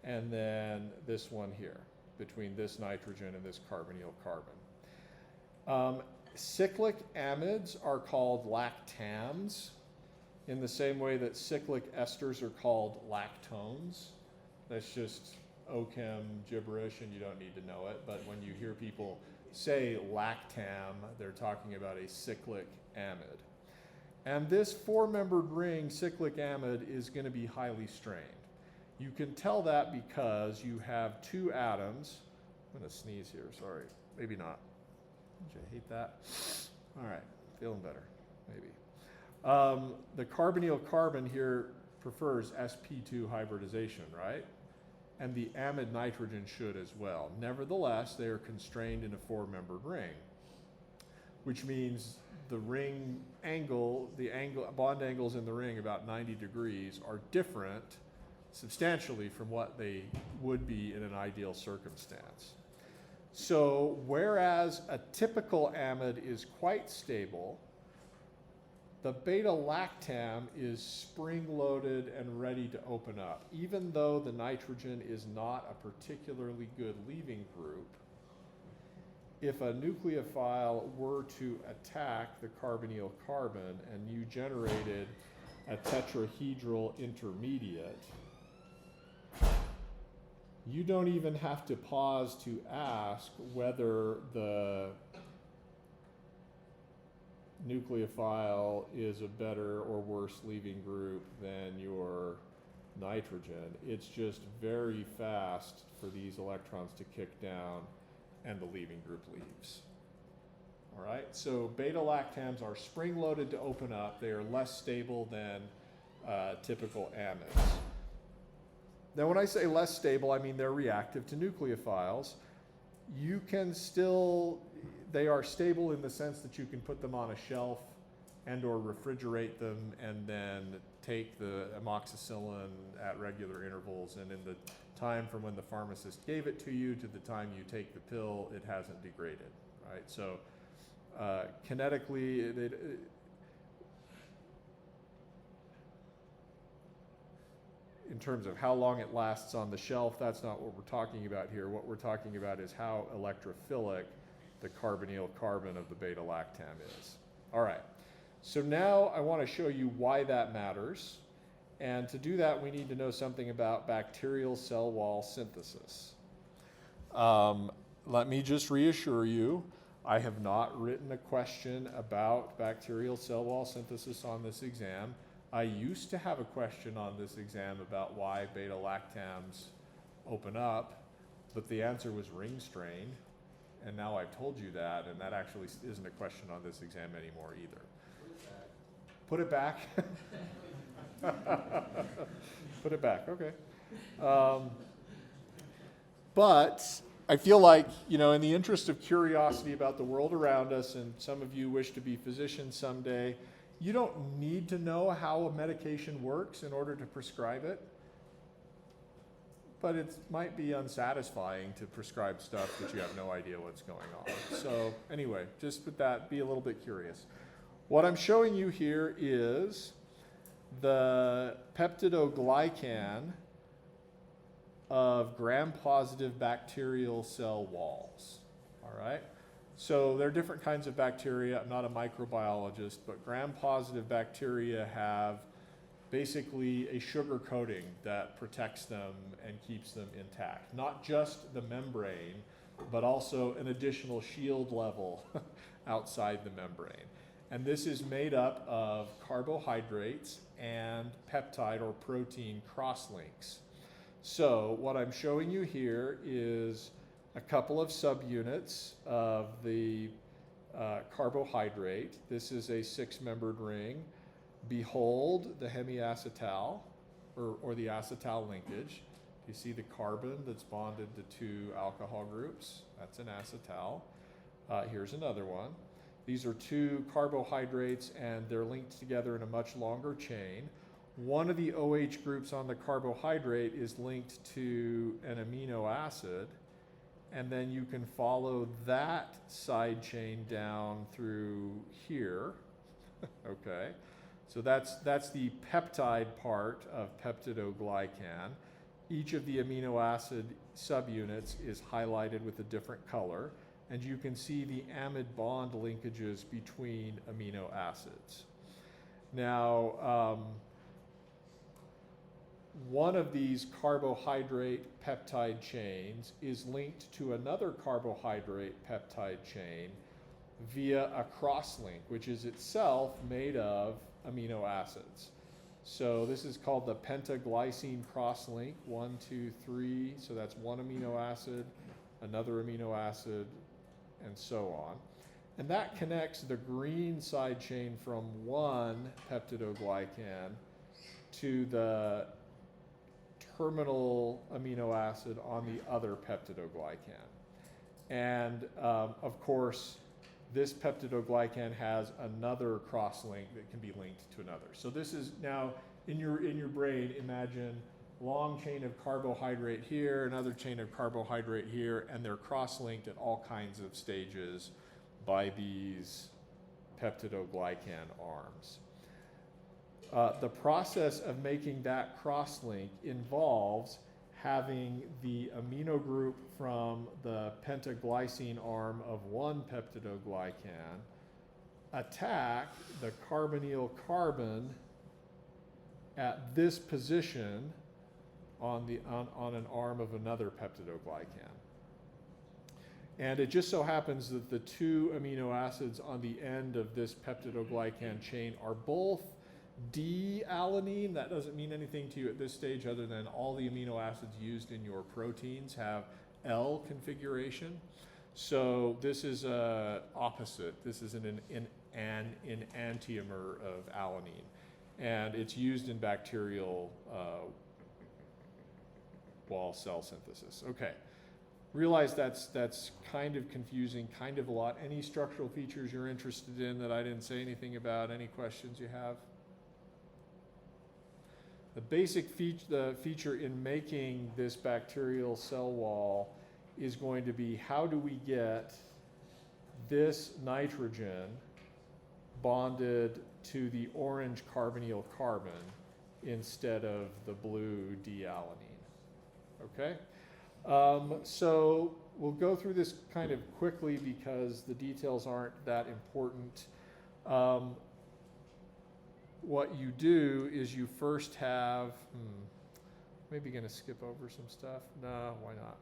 and then this one here, between this nitrogen and this carbonyl carbon. Cyclic amides are called lactams, in the same way that cyclic esters are called lactones. That's just OChem gibberish, and you don't need to know it, but when you hear people say lactam, they're talking about a cyclic amide. And this four-membered ring, cyclic amide, is going to be highly strained. You can tell that because you have two atoms. I'm going to sneeze here, sorry. Maybe not. Did you hate that? All right, feeling better, maybe. The carbonyl carbon here prefers sp2 hybridization, right? And the amide nitrogen should as well. Nevertheless, they are constrained in a four-membered ring, which means the ring angle, bond angles in the ring, about 90 degrees, are different substantially from what they would be in an ideal circumstance. So whereas a typical amide is quite stable, the beta-lactam is spring-loaded and ready to open up. Even though the nitrogen is not a particularly good leaving group, if a nucleophile were to attack the carbonyl carbon and you generated a tetrahedral intermediate, you don't even have to pause to ask whether the nucleophile is a better or worse leaving group than your nitrogen. It's just very fast for these electrons to kick down and the leaving group leaves. All right, so beta-lactams are spring-loaded to open up. They are less stable than typical amides. Now, when I say less stable, I mean they're reactive to nucleophiles. You can still, they are stable in the sense that you can put them on a shelf and or refrigerate them and then take the amoxicillin at regular intervals, and in the time from when the pharmacist gave it to you to the time you take the pill, it hasn't degraded, right? So kinetically, in terms of how long it lasts on the shelf, that's not what we're talking about here. What we're talking about is how electrophilic the carbonyl carbon of the beta-lactam is. All right, so now I want to show you why that matters. And to do that, we need to know something about bacterial cell wall synthesis. Let me just reassure you, I have not written a question about bacterial cell wall synthesis on this exam. I used to have a question on this exam about why beta-lactams open up, but the answer was ring strain, and now I've told you that, and that actually isn't a question on this exam anymore either. Put it back. Put it back, okay. But I feel like, you know, in the interest of curiosity about the world around us, and some of you wish to be physicians someday, you don't need to know how a medication works in order to prescribe it, but it might be unsatisfying to prescribe stuff that you have no idea what's going on. So anyway, just with that, be a little bit curious. What I'm showing you here is the peptidoglycan of gram-positive bacterial cell walls, all right? So there are different kinds of bacteria. I'm not a microbiologist, but gram-positive bacteria have basically a sugar coating that protects them and keeps them intact. Not just the membrane, but also an additional shield level outside the membrane. And this is made up of carbohydrates and peptide or protein crosslinks. So what I'm showing you here is a couple of subunits of the carbohydrate. This is a 6-membered ring. Behold the hemiacetal, or the acetal linkage. You see the carbon that's bonded to 2 alcohol groups. That's an acetal. Here's another one. These are 2 carbohydrates, and they're linked together in a much longer chain. One of the OH groups on the carbohydrate is linked to an amino acid, and then you can follow that side chain down through here. Okay, so that's the peptide part of peptidoglycan. Each of the amino acid subunits is highlighted with a different color, and you can see the amide bond linkages between amino acids. Now, one of these carbohydrate peptide chains is linked to another carbohydrate peptide chain via a crosslink, which is itself made of amino acids. So this is called the pentaglycine crosslink, 1, 2, 3. So that's one amino acid, another amino acid, and so on. And that connects the green side chain from one peptidoglycan to the terminal amino acid on the other peptidoglycan. And of course, this peptidoglycan has another crosslink that can be linked to another. So this is now in your brain, imagine long chain of carbohydrate here, another chain of carbohydrate here, and they're cross-linked at all kinds of stages by these peptidoglycan arms. The process of making that cross-link involves having the amino group from the pentaglycine arm of one peptidoglycan attack the carbonyl carbon at this position on an arm of another peptidoglycan. And it just so happens that the 2 amino acids on the end of this peptidoglycan chain are both D-alanine. That doesn't mean anything to you at this stage other than all the amino acids used in your proteins have L configuration. So this is opposite. This is an enantiomer of alanine. And it's used in bacterial wall cell synthesis. Okay. Realize that's kind of confusing, kind of a lot. Any structural features you're interested in that I didn't say anything about? Any questions you have? The basic feature in making this bacterial cell wall is going to be how do we get this nitrogen bonded to the orange carbonyl carbon instead of the blue D-alanine. Okay? So we'll go through this kind of quickly because the details aren't that important. What you do is you first have, maybe going to skip over some stuff. No, why not?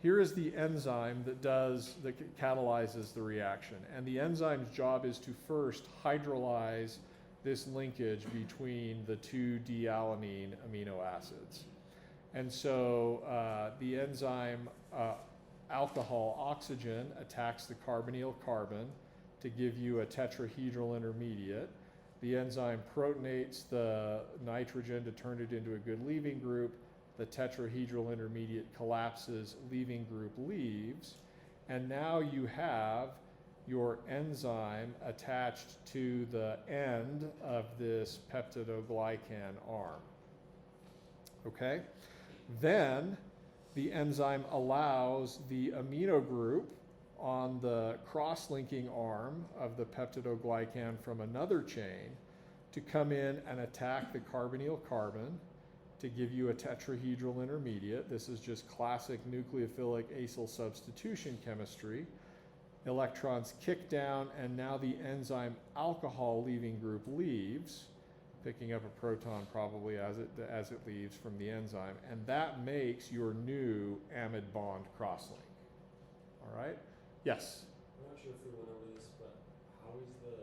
Here is the enzyme that catalyzes the reaction. And the enzyme's job is to first hydrolyze this linkage between the 2 D-alanine amino acids. And so the enzyme alcohol oxygen attacks the carbonyl carbon to give you a tetrahedral intermediate. The enzyme protonates the nitrogen to turn it into a good leaving group. The tetrahedral intermediate collapses, leaving group leaves. And now you have your enzyme attached to the end of this peptidoglycan arm. Okay? Then the enzyme allows the amino group on the cross-linking arm of the peptidoglycan from another chain to come in and attack the carbonyl carbon to give you a tetrahedral intermediate. This is just classic nucleophilic acyl substitution chemistry. Electrons kick down, and now the enzyme alcohol leaving group leaves, picking up a proton probably as it leaves from the enzyme, and that makes your new amide bond crosslink. All right? Yes? I'm not sure if we went over this, but how is the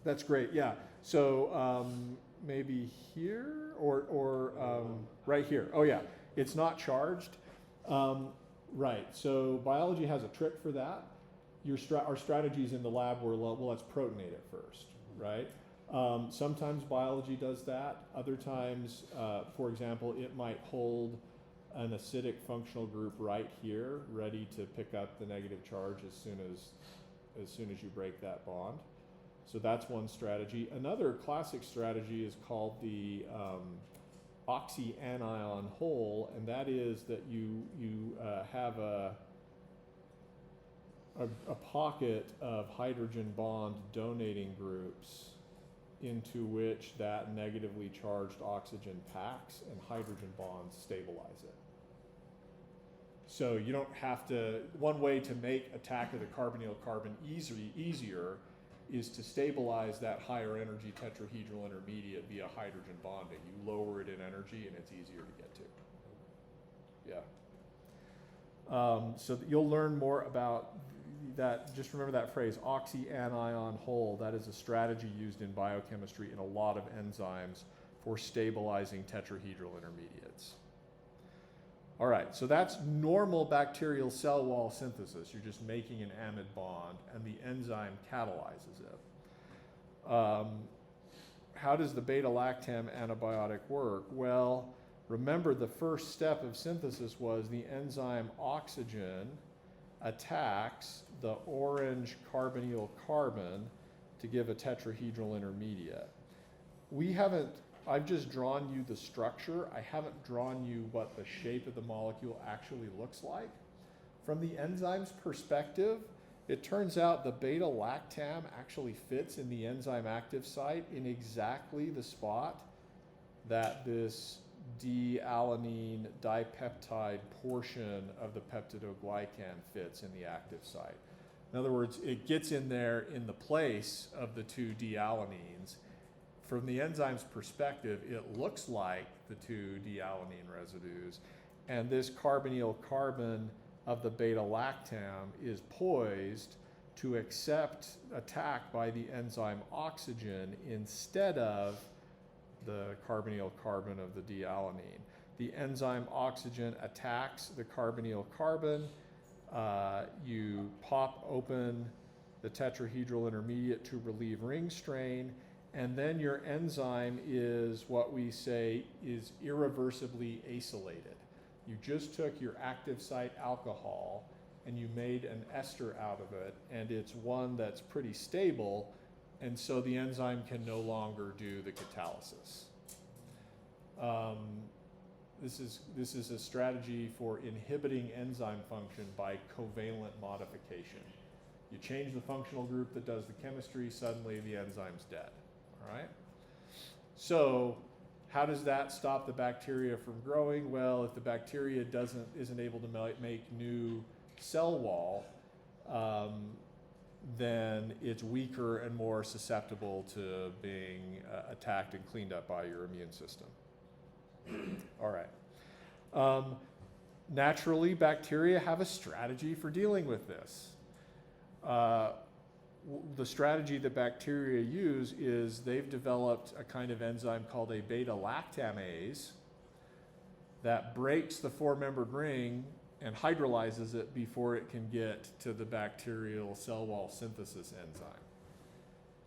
That's great, yeah. So maybe here or right here. Oh yeah, it's not charged. Right, so biology has a trick for that. Our strategies in the lab were, well, let's protonate it first, right? Sometimes biology does that. Other times, for example, it might hold an acidic functional group right here, ready to pick up the negative charge as soon as you break that bond. So that's one strategy. Another classic strategy is called the oxyanion hole, and that is that you have a pocket of hydrogen bond donating groups into which that negatively charged oxygen packs, and hydrogen bonds stabilize it. So you don't have to, one way to make attack of the carbonyl carbon easier is to stabilize that higher energy tetrahedral intermediate via hydrogen bonding. You lower it in energy and it's easier to get to. Yeah. So you'll learn more about that. Just remember that phrase, oxyanion hole. That is a strategy used in biochemistry in a lot of enzymes for stabilizing tetrahedral intermediates. All right, so that's normal bacterial cell wall synthesis. You're just making an amide bond, and the enzyme catalyzes it. How does the beta-lactam antibiotic work? Well, remember the first step of synthesis was the enzyme oxygen attacks the orange carbonyl carbon to give a tetrahedral intermediate. I've just drawn you the structure. I haven't drawn you what the shape of the molecule actually looks like. From the enzyme's perspective, it turns out the beta-lactam actually fits in the enzyme active site in exactly the spot that this D-alanine dipeptide portion of the peptidoglycan fits in the active site. In other words, it gets in there in the place of the two D-alanines. From the enzyme's perspective, it looks like the two D-alanine residues, and this carbonyl carbon of the beta-lactam is poised to accept attack by the enzyme oxygen instead of the carbonyl carbon of the D-alanine. The enzyme oxygen attacks the carbonyl carbon. You pop open the tetrahedral intermediate to relieve ring strain, and then your enzyme is what we say is irreversibly acylated. You just took your active site alcohol and you made an ester out of it, and it's one that's pretty stable, and so the enzyme can no longer do the catalysis. This is a strategy for inhibiting enzyme function by covalent modification. You change the functional group that does the chemistry, suddenly the enzyme's dead. All right? So how does that stop the bacteria from growing? Well, if the bacteria isn't able to make new cell wall, then it's weaker and more susceptible to being attacked and cleaned up by your immune system. All right. Naturally, bacteria have a strategy for dealing with this. The strategy that bacteria use is they've developed a kind of enzyme called a beta-lactamase that breaks the four-membered ring and hydrolyzes it before it can get to the bacterial cell wall synthesis enzyme.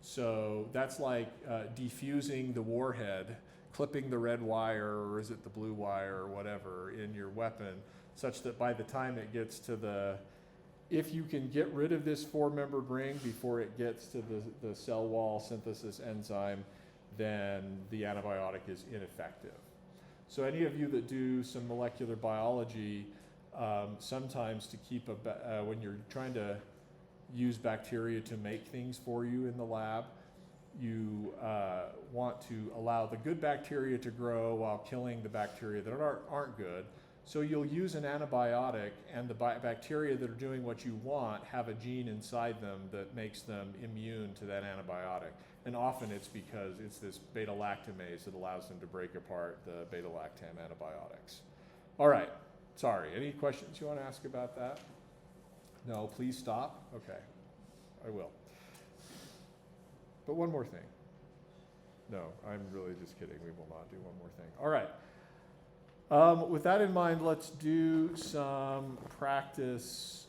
So that's like defusing the warhead, clipping the red wire, or is it the blue wire or whatever, in your weapon, such that by the time it gets to the, if you can get rid of this four-membered ring before it gets to the cell wall synthesis enzyme, then the antibiotic is ineffective. So any of you that do some molecular biology, sometimes to keep when you're trying to use bacteria to make things for you in the lab, you want to allow the good bacteria to grow while killing the bacteria that aren't good. So you'll use an antibiotic, and the bacteria that are doing what you want have a gene inside them that makes them immune to that antibiotic. And often it's because it's this beta-lactamase that allows them to break apart the beta-lactam antibiotics. All right, sorry, any questions you want to ask about that? No, please stop. Okay, I will. But one more thing. No, I'm really just kidding. We will not do one more thing. All right. With that in mind, let's do some practice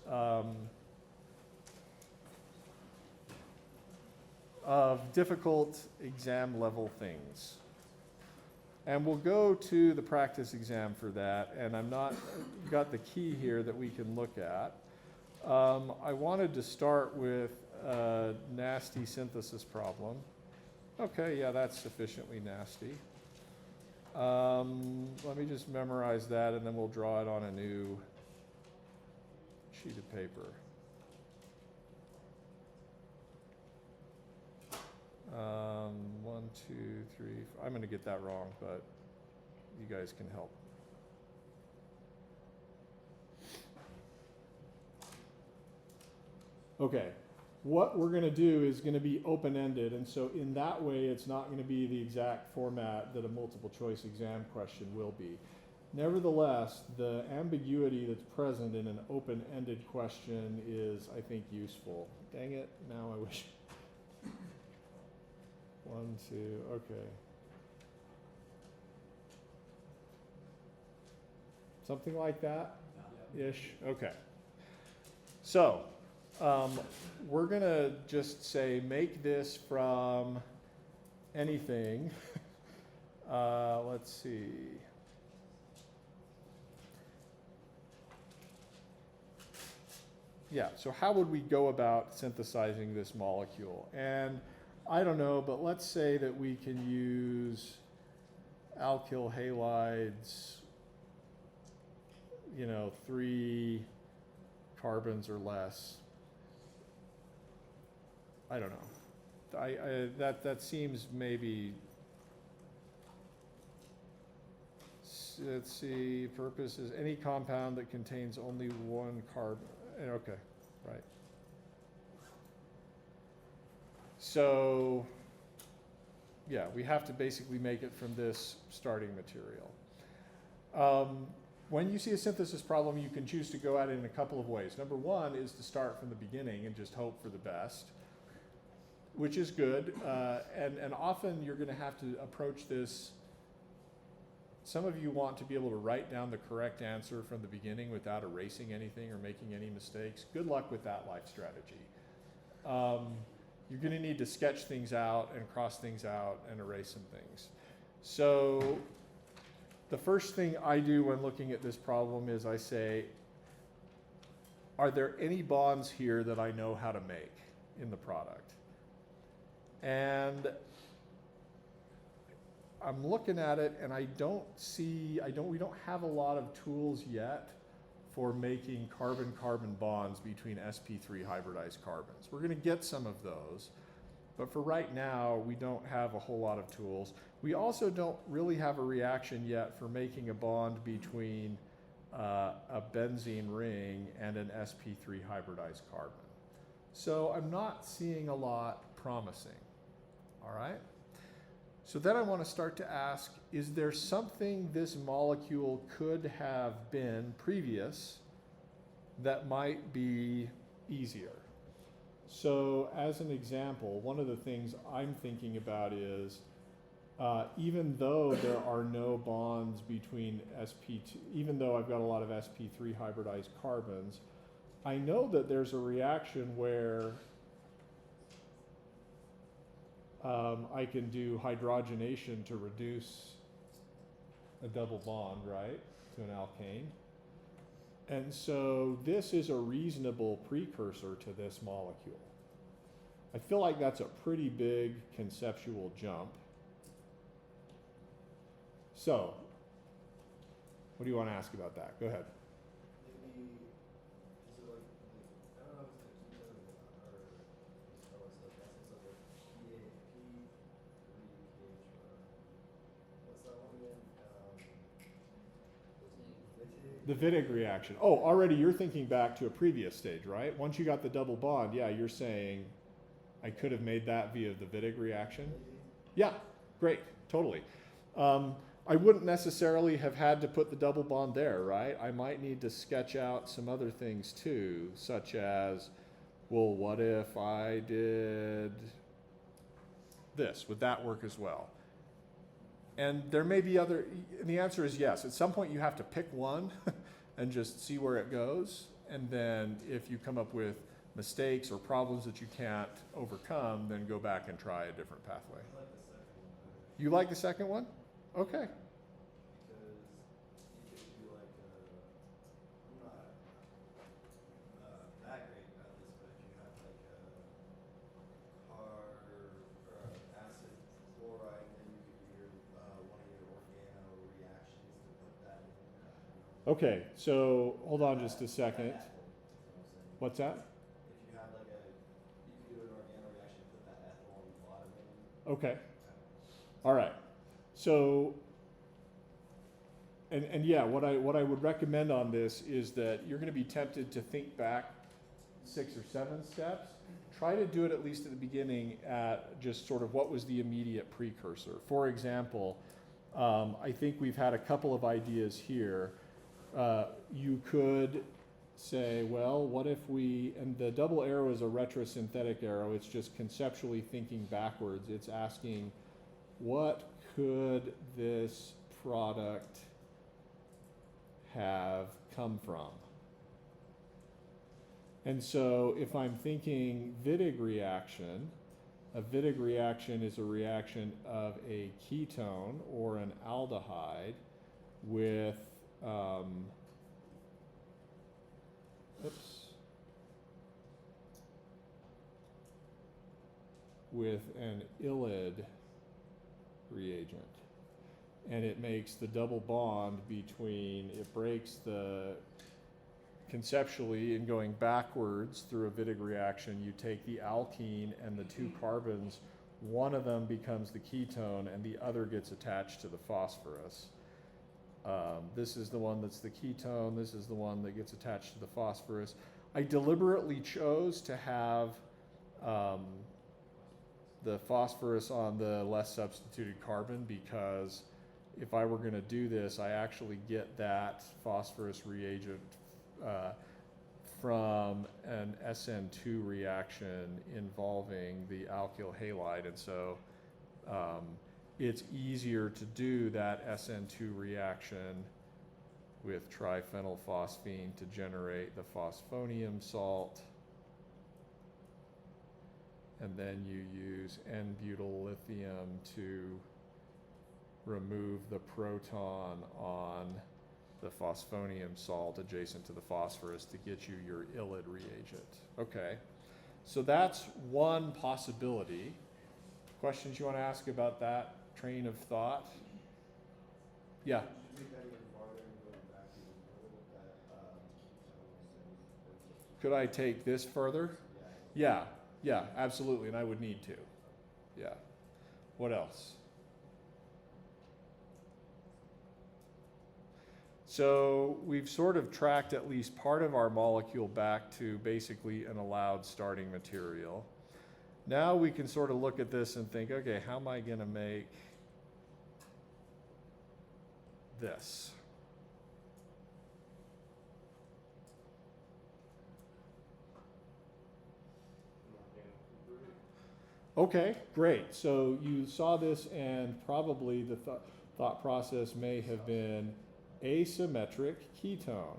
of difficult exam level things. And we'll go to the practice exam for that, and I'm not got the key here that we can look at. I wanted to start with a nasty synthesis problem. Okay, yeah, that's sufficiently nasty. Let me just memorize that, and then we'll draw it on a new sheet of paper. 1, 2, 3. I'm going to get that wrong, but you guys can help. Okay, what we're going to do is going to be open-ended, and so in that way it's not going to be the exact format that a multiple choice exam question will be. Nevertheless, the ambiguity that's present in an open-ended question is, I think, useful. Dang it, now I wish. 1, 2, okay. Something like that? Ish, okay. So, we're gonna just say make this from anything. Let's see. Yeah, so how would we go about synthesizing this molecule? And I don't know, but let's say that we can use alkyl halides, 3 carbons or less. I don't know. That seems maybe. Let's see. Purpose is any compound that contains only 1 carbon. Okay, right. So, yeah, we have to basically make it from this starting material. When you see a synthesis problem, you can choose to go at it in a couple of ways. Number one is to start from the beginning and just hope for the best, which is good. And often you're going to have to approach this. Some of you want to be able to write down the correct answer from the beginning without erasing anything or making any mistakes. Good luck with that life strategy. You're going to need to sketch things out and cross things out and erase some things. So the first thing I do when looking at this problem is I say, are there any bonds here that I know how to make in the product? And I'm looking at it and we don't have a lot of tools yet for making carbon-carbon bonds between sp3 hybridized carbons. We're going to get some of those, but for right now, we don't have a whole lot of tools. We also don't really have a reaction yet for making a bond between a benzene ring and an sp3 hybridized carbon. So I'm not seeing a lot promising, all right? So then I want to start to ask, is there something this molecule could have been previous that might be easier? So as an example, one of the things I'm thinking about is, even though there are no bonds between sp2, even though I've got a lot of sp3 hybridized carbons, I know that there's a reaction where I can do hydrogenation to reduce a double bond, right, to an alkane. And so this is a reasonable precursor to this molecule. I feel like that's a pretty big conceptual jump. So, what do you want to ask about that? Go ahead. Maybe, is it like I don't know if it's the ketone or what's the essence of it? What's that one again? The Wittig reaction. Oh, already you're thinking back to a previous stage, right? Once you got the double bond, yeah, you're saying I could have made that via the Wittig reaction. Yeah, great, totally. I wouldn't necessarily have had to put the double bond there, right? I might need to sketch out some other things too, such as, well, what if I did this. Would that work as well? And there may be other, and the answer is yes. At some point you have to pick one and just see where it goes. And then if you come up with mistakes or problems that you can't overcome, then go back and try a different pathway. I like the second one better. You like the second one? Okay. Because you could do like I'm not that great at this, but if you have like acid chloride, then you could do one of your organo reactions to put that in. Okay, so hold on just a second. What's that? If you have like you could do an organo reaction, put that ethyl on the bottom in. Okay. All right. So, and yeah, what I would recommend on this is that you're going to be tempted to think back 6 or 7 steps. Try to do it at least at the beginning at just sort of what was the immediate precursor. For example, I think we've had a couple of ideas here. You could say, well, what if we, and the double arrow is a retrosynthetic arrow, it's just conceptually thinking backwards. It's asking, what could this product have come from? And so if I'm thinking Wittig reaction, a Wittig reaction is a reaction of a ketone or an aldehyde with with an ylide reagent. And it makes the double bond between, it breaks the, conceptually, in going backwards through a Wittig reaction, you take the alkene and the 2 carbons, one of them becomes the ketone and the other gets attached to the phosphorus. This is the one that's the ketone, this is the one that gets attached to the phosphorus. I deliberately chose to have the phosphorus on the less substituted carbon because if I were going to do this, I actually get that phosphorus reagent from an SN2 reaction involving the alkyl halide, and so it's easier to do that SN2 reaction with triphenylphosphine to generate the phosphonium salt. And then you use N-butyl lithium to remove the proton on the phosphonium salt adjacent to the phosphorus to get you your ylide reagent. Okay, so that's one possibility. Questions you want to ask about that train of thought? Yeah. Should you take that even farther and go back even further with that ketones and Could I take this further? yeah. Yeah, absolutely, and I would need to. Yeah. What else? So we've sort of tracked at least part of our molecule back to basically an allowed starting material. Now we can sort of look at this and think, okay, how am I going to make this? Okay, great. So you saw this, and probably the thought process may have been asymmetric ketone.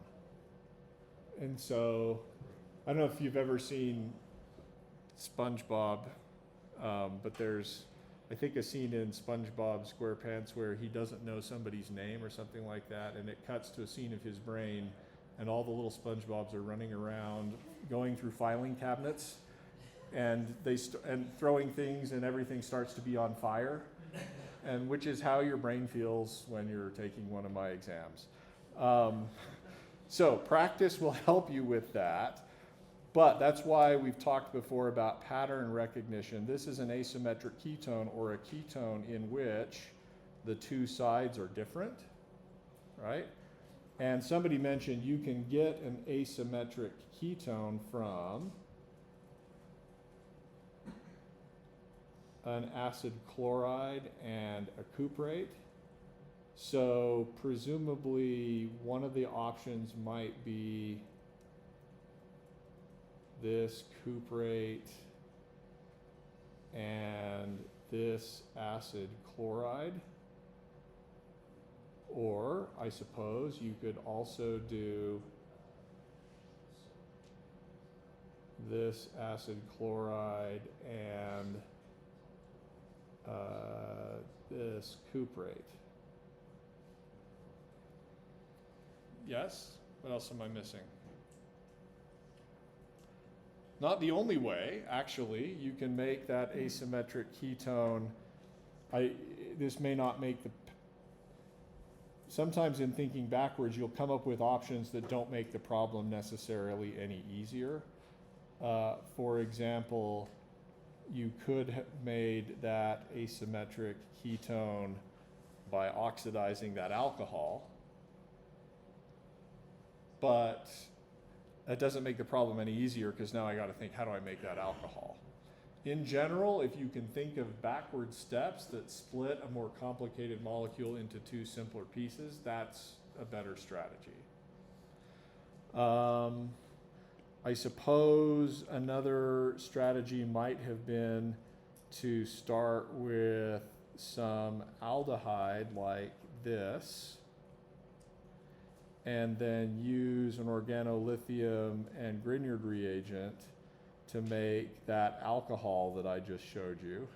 And so I don't know if you've ever seen SpongeBob, but there's, I think, a scene in SpongeBob SquarePants where he doesn't know somebody's name or something like that, and it cuts to a scene of his brain, and all the little SpongeBobs are running around, going through filing cabinets, and and throwing things, and everything starts to be on fire, and which is how your brain feels when you're taking one of my exams. So practice will help you with that, but that's why we've talked before about pattern recognition. This is an asymmetric ketone, or a ketone in which the 2 sides are different, right? And somebody mentioned you can get an asymmetric ketone from an acid chloride and a cuprate. So presumably one of the options might be this cuprate and this acid chloride. Or I suppose you could also do this acid chloride and this cuprate. Yes? What else am I missing? Not the only way, actually. You can make that asymmetric ketone. This may not make the... Sometimes in thinking backwards, you'll come up with options that don't make the problem necessarily any easier. For example, you could have made that asymmetric ketone by oxidizing that alcohol, but that doesn't make the problem any easier because now I got to think, how do I make that alcohol? In general, if you can think of backward steps that split a more complicated molecule into two simpler pieces, that's a better strategy. I suppose another strategy might have been to start with some aldehyde like this, and then use an organolithium and Grignard reagent to make that alcohol that I just showed you.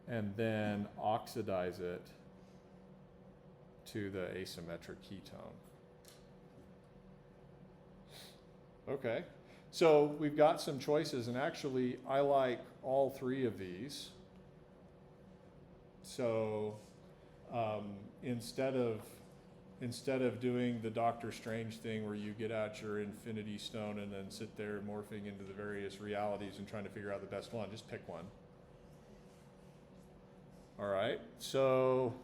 And then oxidize it to the asymmetric ketone. Okay, so we've got some choices, and actually I like all three of these. So instead of doing the Doctor Strange thing where you get out your infinity stone and then sit there morphing into the various realities and trying to figure out the best one, just pick one. All right, so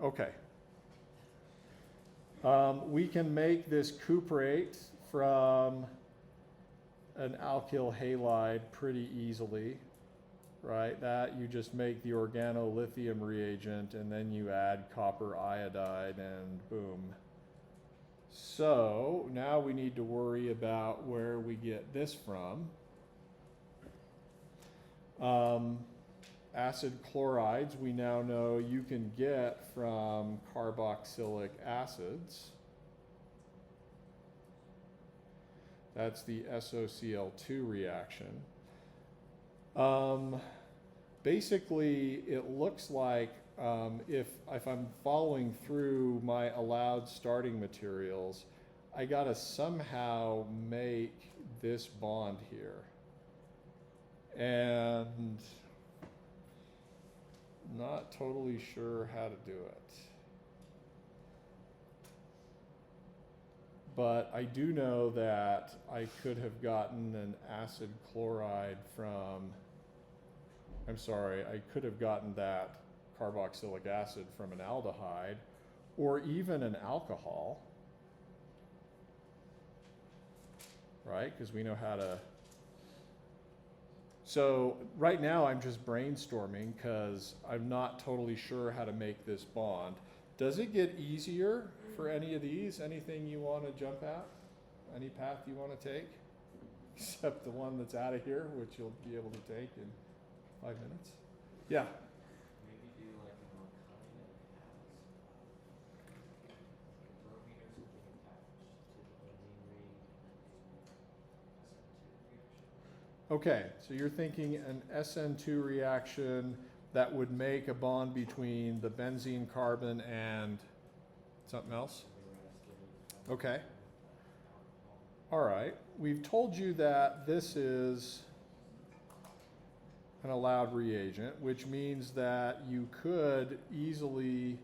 okay. We can make this cuprate from an alkyl halide pretty easily, right? That you just make the organolithium reagent and then you add copper iodide and boom. So now we need to worry about where we get this from. Acid chlorides, we now know you can get from carboxylic acids. That's the SOCl2 reaction. Basically, it looks like if I'm following through my allowed starting materials, I gotta somehow make this bond here. And not totally sure how to do it. But I do know that I could have gotten an acid chloride from, I'm sorry, I could have gotten that carboxylic acid from an aldehyde or even an alcohol, right? Because we know how to. So right now I'm just brainstorming because I'm not totally sure how to make this bond. Does it get easier for any of these? Anything you want to jump at? Any path you want to take? Except the one that's out of here, which you'll be able to take in 5 minutes. Yeah. Maybe do like an alkyne that has bromine or something attached to the benzene ring and do SN2 reaction. Okay, so you're thinking an SN2 reaction that would make a bond between the benzene carbon and something else? Okay. All right. We've told you that this is an allowed reagent, which means that you could easily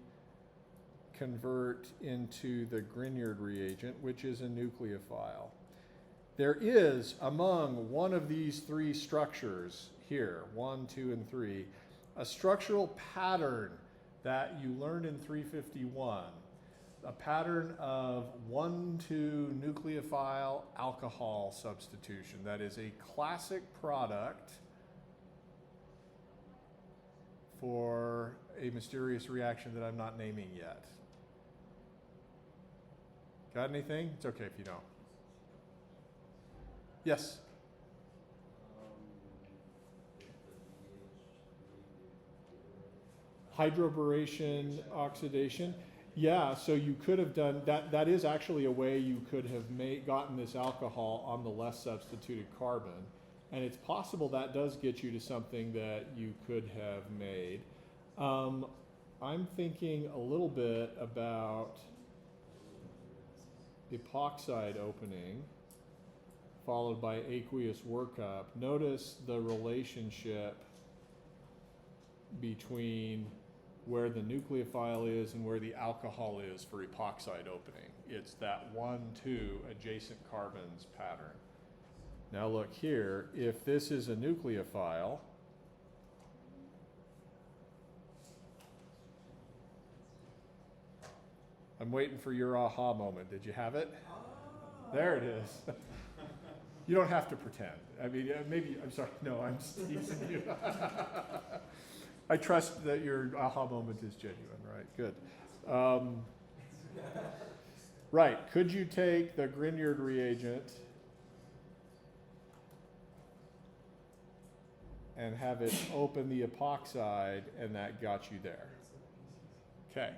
convert into the Grignard reagent, which is a nucleophile. There is, among one of these three structures here, 1, 2, and 3, a structural pattern that you learned in 351, a pattern of 1,2 nucleophile alcohol substitution. That is a classic product for a mysterious reaction that I'm not naming yet. Got anything? It's okay if you don't. Yes? Hydroboration oxidation. Yeah, so you could have done that. That is actually a way you could have gotten this alcohol on the less substituted carbon, and it's possible that does get you to something that you could have made. I'm thinking a little bit about epoxide opening followed by aqueous workup. Notice the relationship between where the nucleophile is and where the alcohol is for epoxide opening. It's that 1-2 adjacent carbons pattern. Now look here, if this is a nucleophile, I'm waiting for your aha moment. Did you have it? There it is. You don't have to pretend. I mean, maybe, I'm sorry, no, I'm just teasing you. I trust that your aha moment is genuine, right? Good. Right, could you take the Grignard reagent and have it open the epoxide, and that got you there? Okay.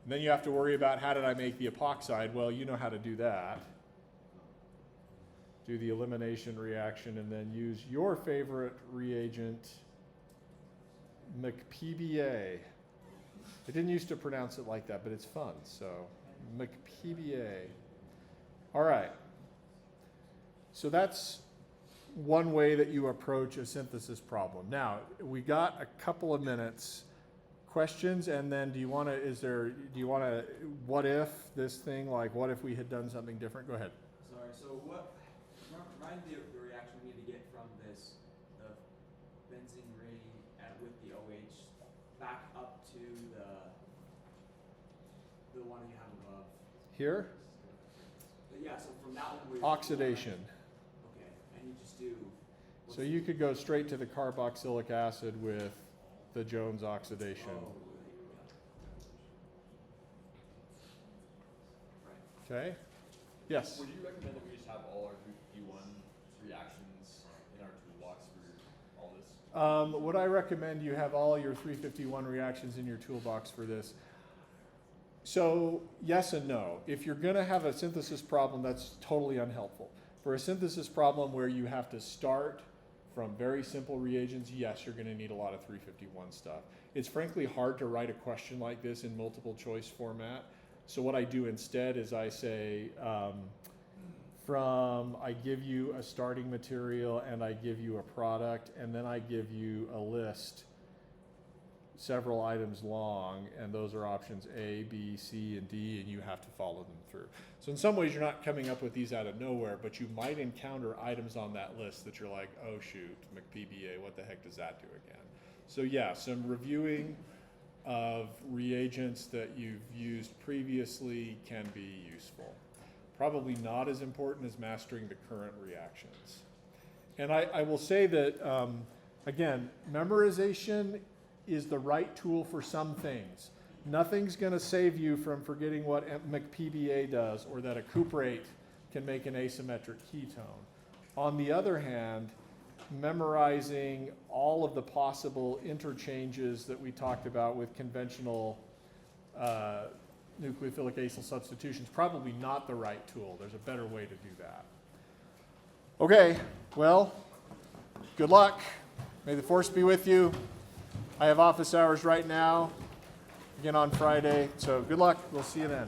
And then you have to worry about how did I make the epoxide? Well, you know how to do that. Do the elimination reaction and then use your favorite reagent, McPBA. I didn't used to pronounce it like that, but it's fun, so McPBA. All right. So that's one way that you approach a synthesis problem. Now, we got a couple of minutes. Questions, and then do you want to, what if this thing, like what if we had done something different? Go ahead. Sorry, so remind me of the reaction we need to get from this, the benzene ring with the OH back up to the one you have above. Here? Yeah, so from that one Oxidation. Okay, and you just do. So you could go straight to the carboxylic acid with the Jones oxidation. Okay? Yes? Would you recommend that we just have all our 351 reactions in our toolbox for all this? Would I recommend you have all your 351 reactions in your toolbox for this? So yes and no. If you're going to have a synthesis problem, that's totally unhelpful. For a synthesis problem where you have to start from very simple reagents, yes, you're going to need a lot of 351 stuff. It's frankly hard to write a question like this in multiple choice format. So what I do instead is I say, I give you a starting material and I give you a product, and then I give you a list several items long, and those are options A, B, C, and D, and you have to follow them through. So in some ways you're not coming up with these out of nowhere, but you might encounter items on that list that you're like, oh shoot, McPBA, what the heck does that do again? So yeah, some reviewing of reagents that you've used previously can be useful. Probably not as important as mastering the current reactions. And I will say that, again, memorization is the right tool for some things. Nothing's going to save you from forgetting what McPBA does or that a cuprate can make an asymmetric ketone. On the other hand, memorizing all of the possible interchanges that we talked about with conventional nucleophilic acyl substitutions, probably not the right tool. There's a better way to do that. Okay, well, good luck. May the force be with you. I have office hours right now, again on Friday, so good luck. We'll see you then.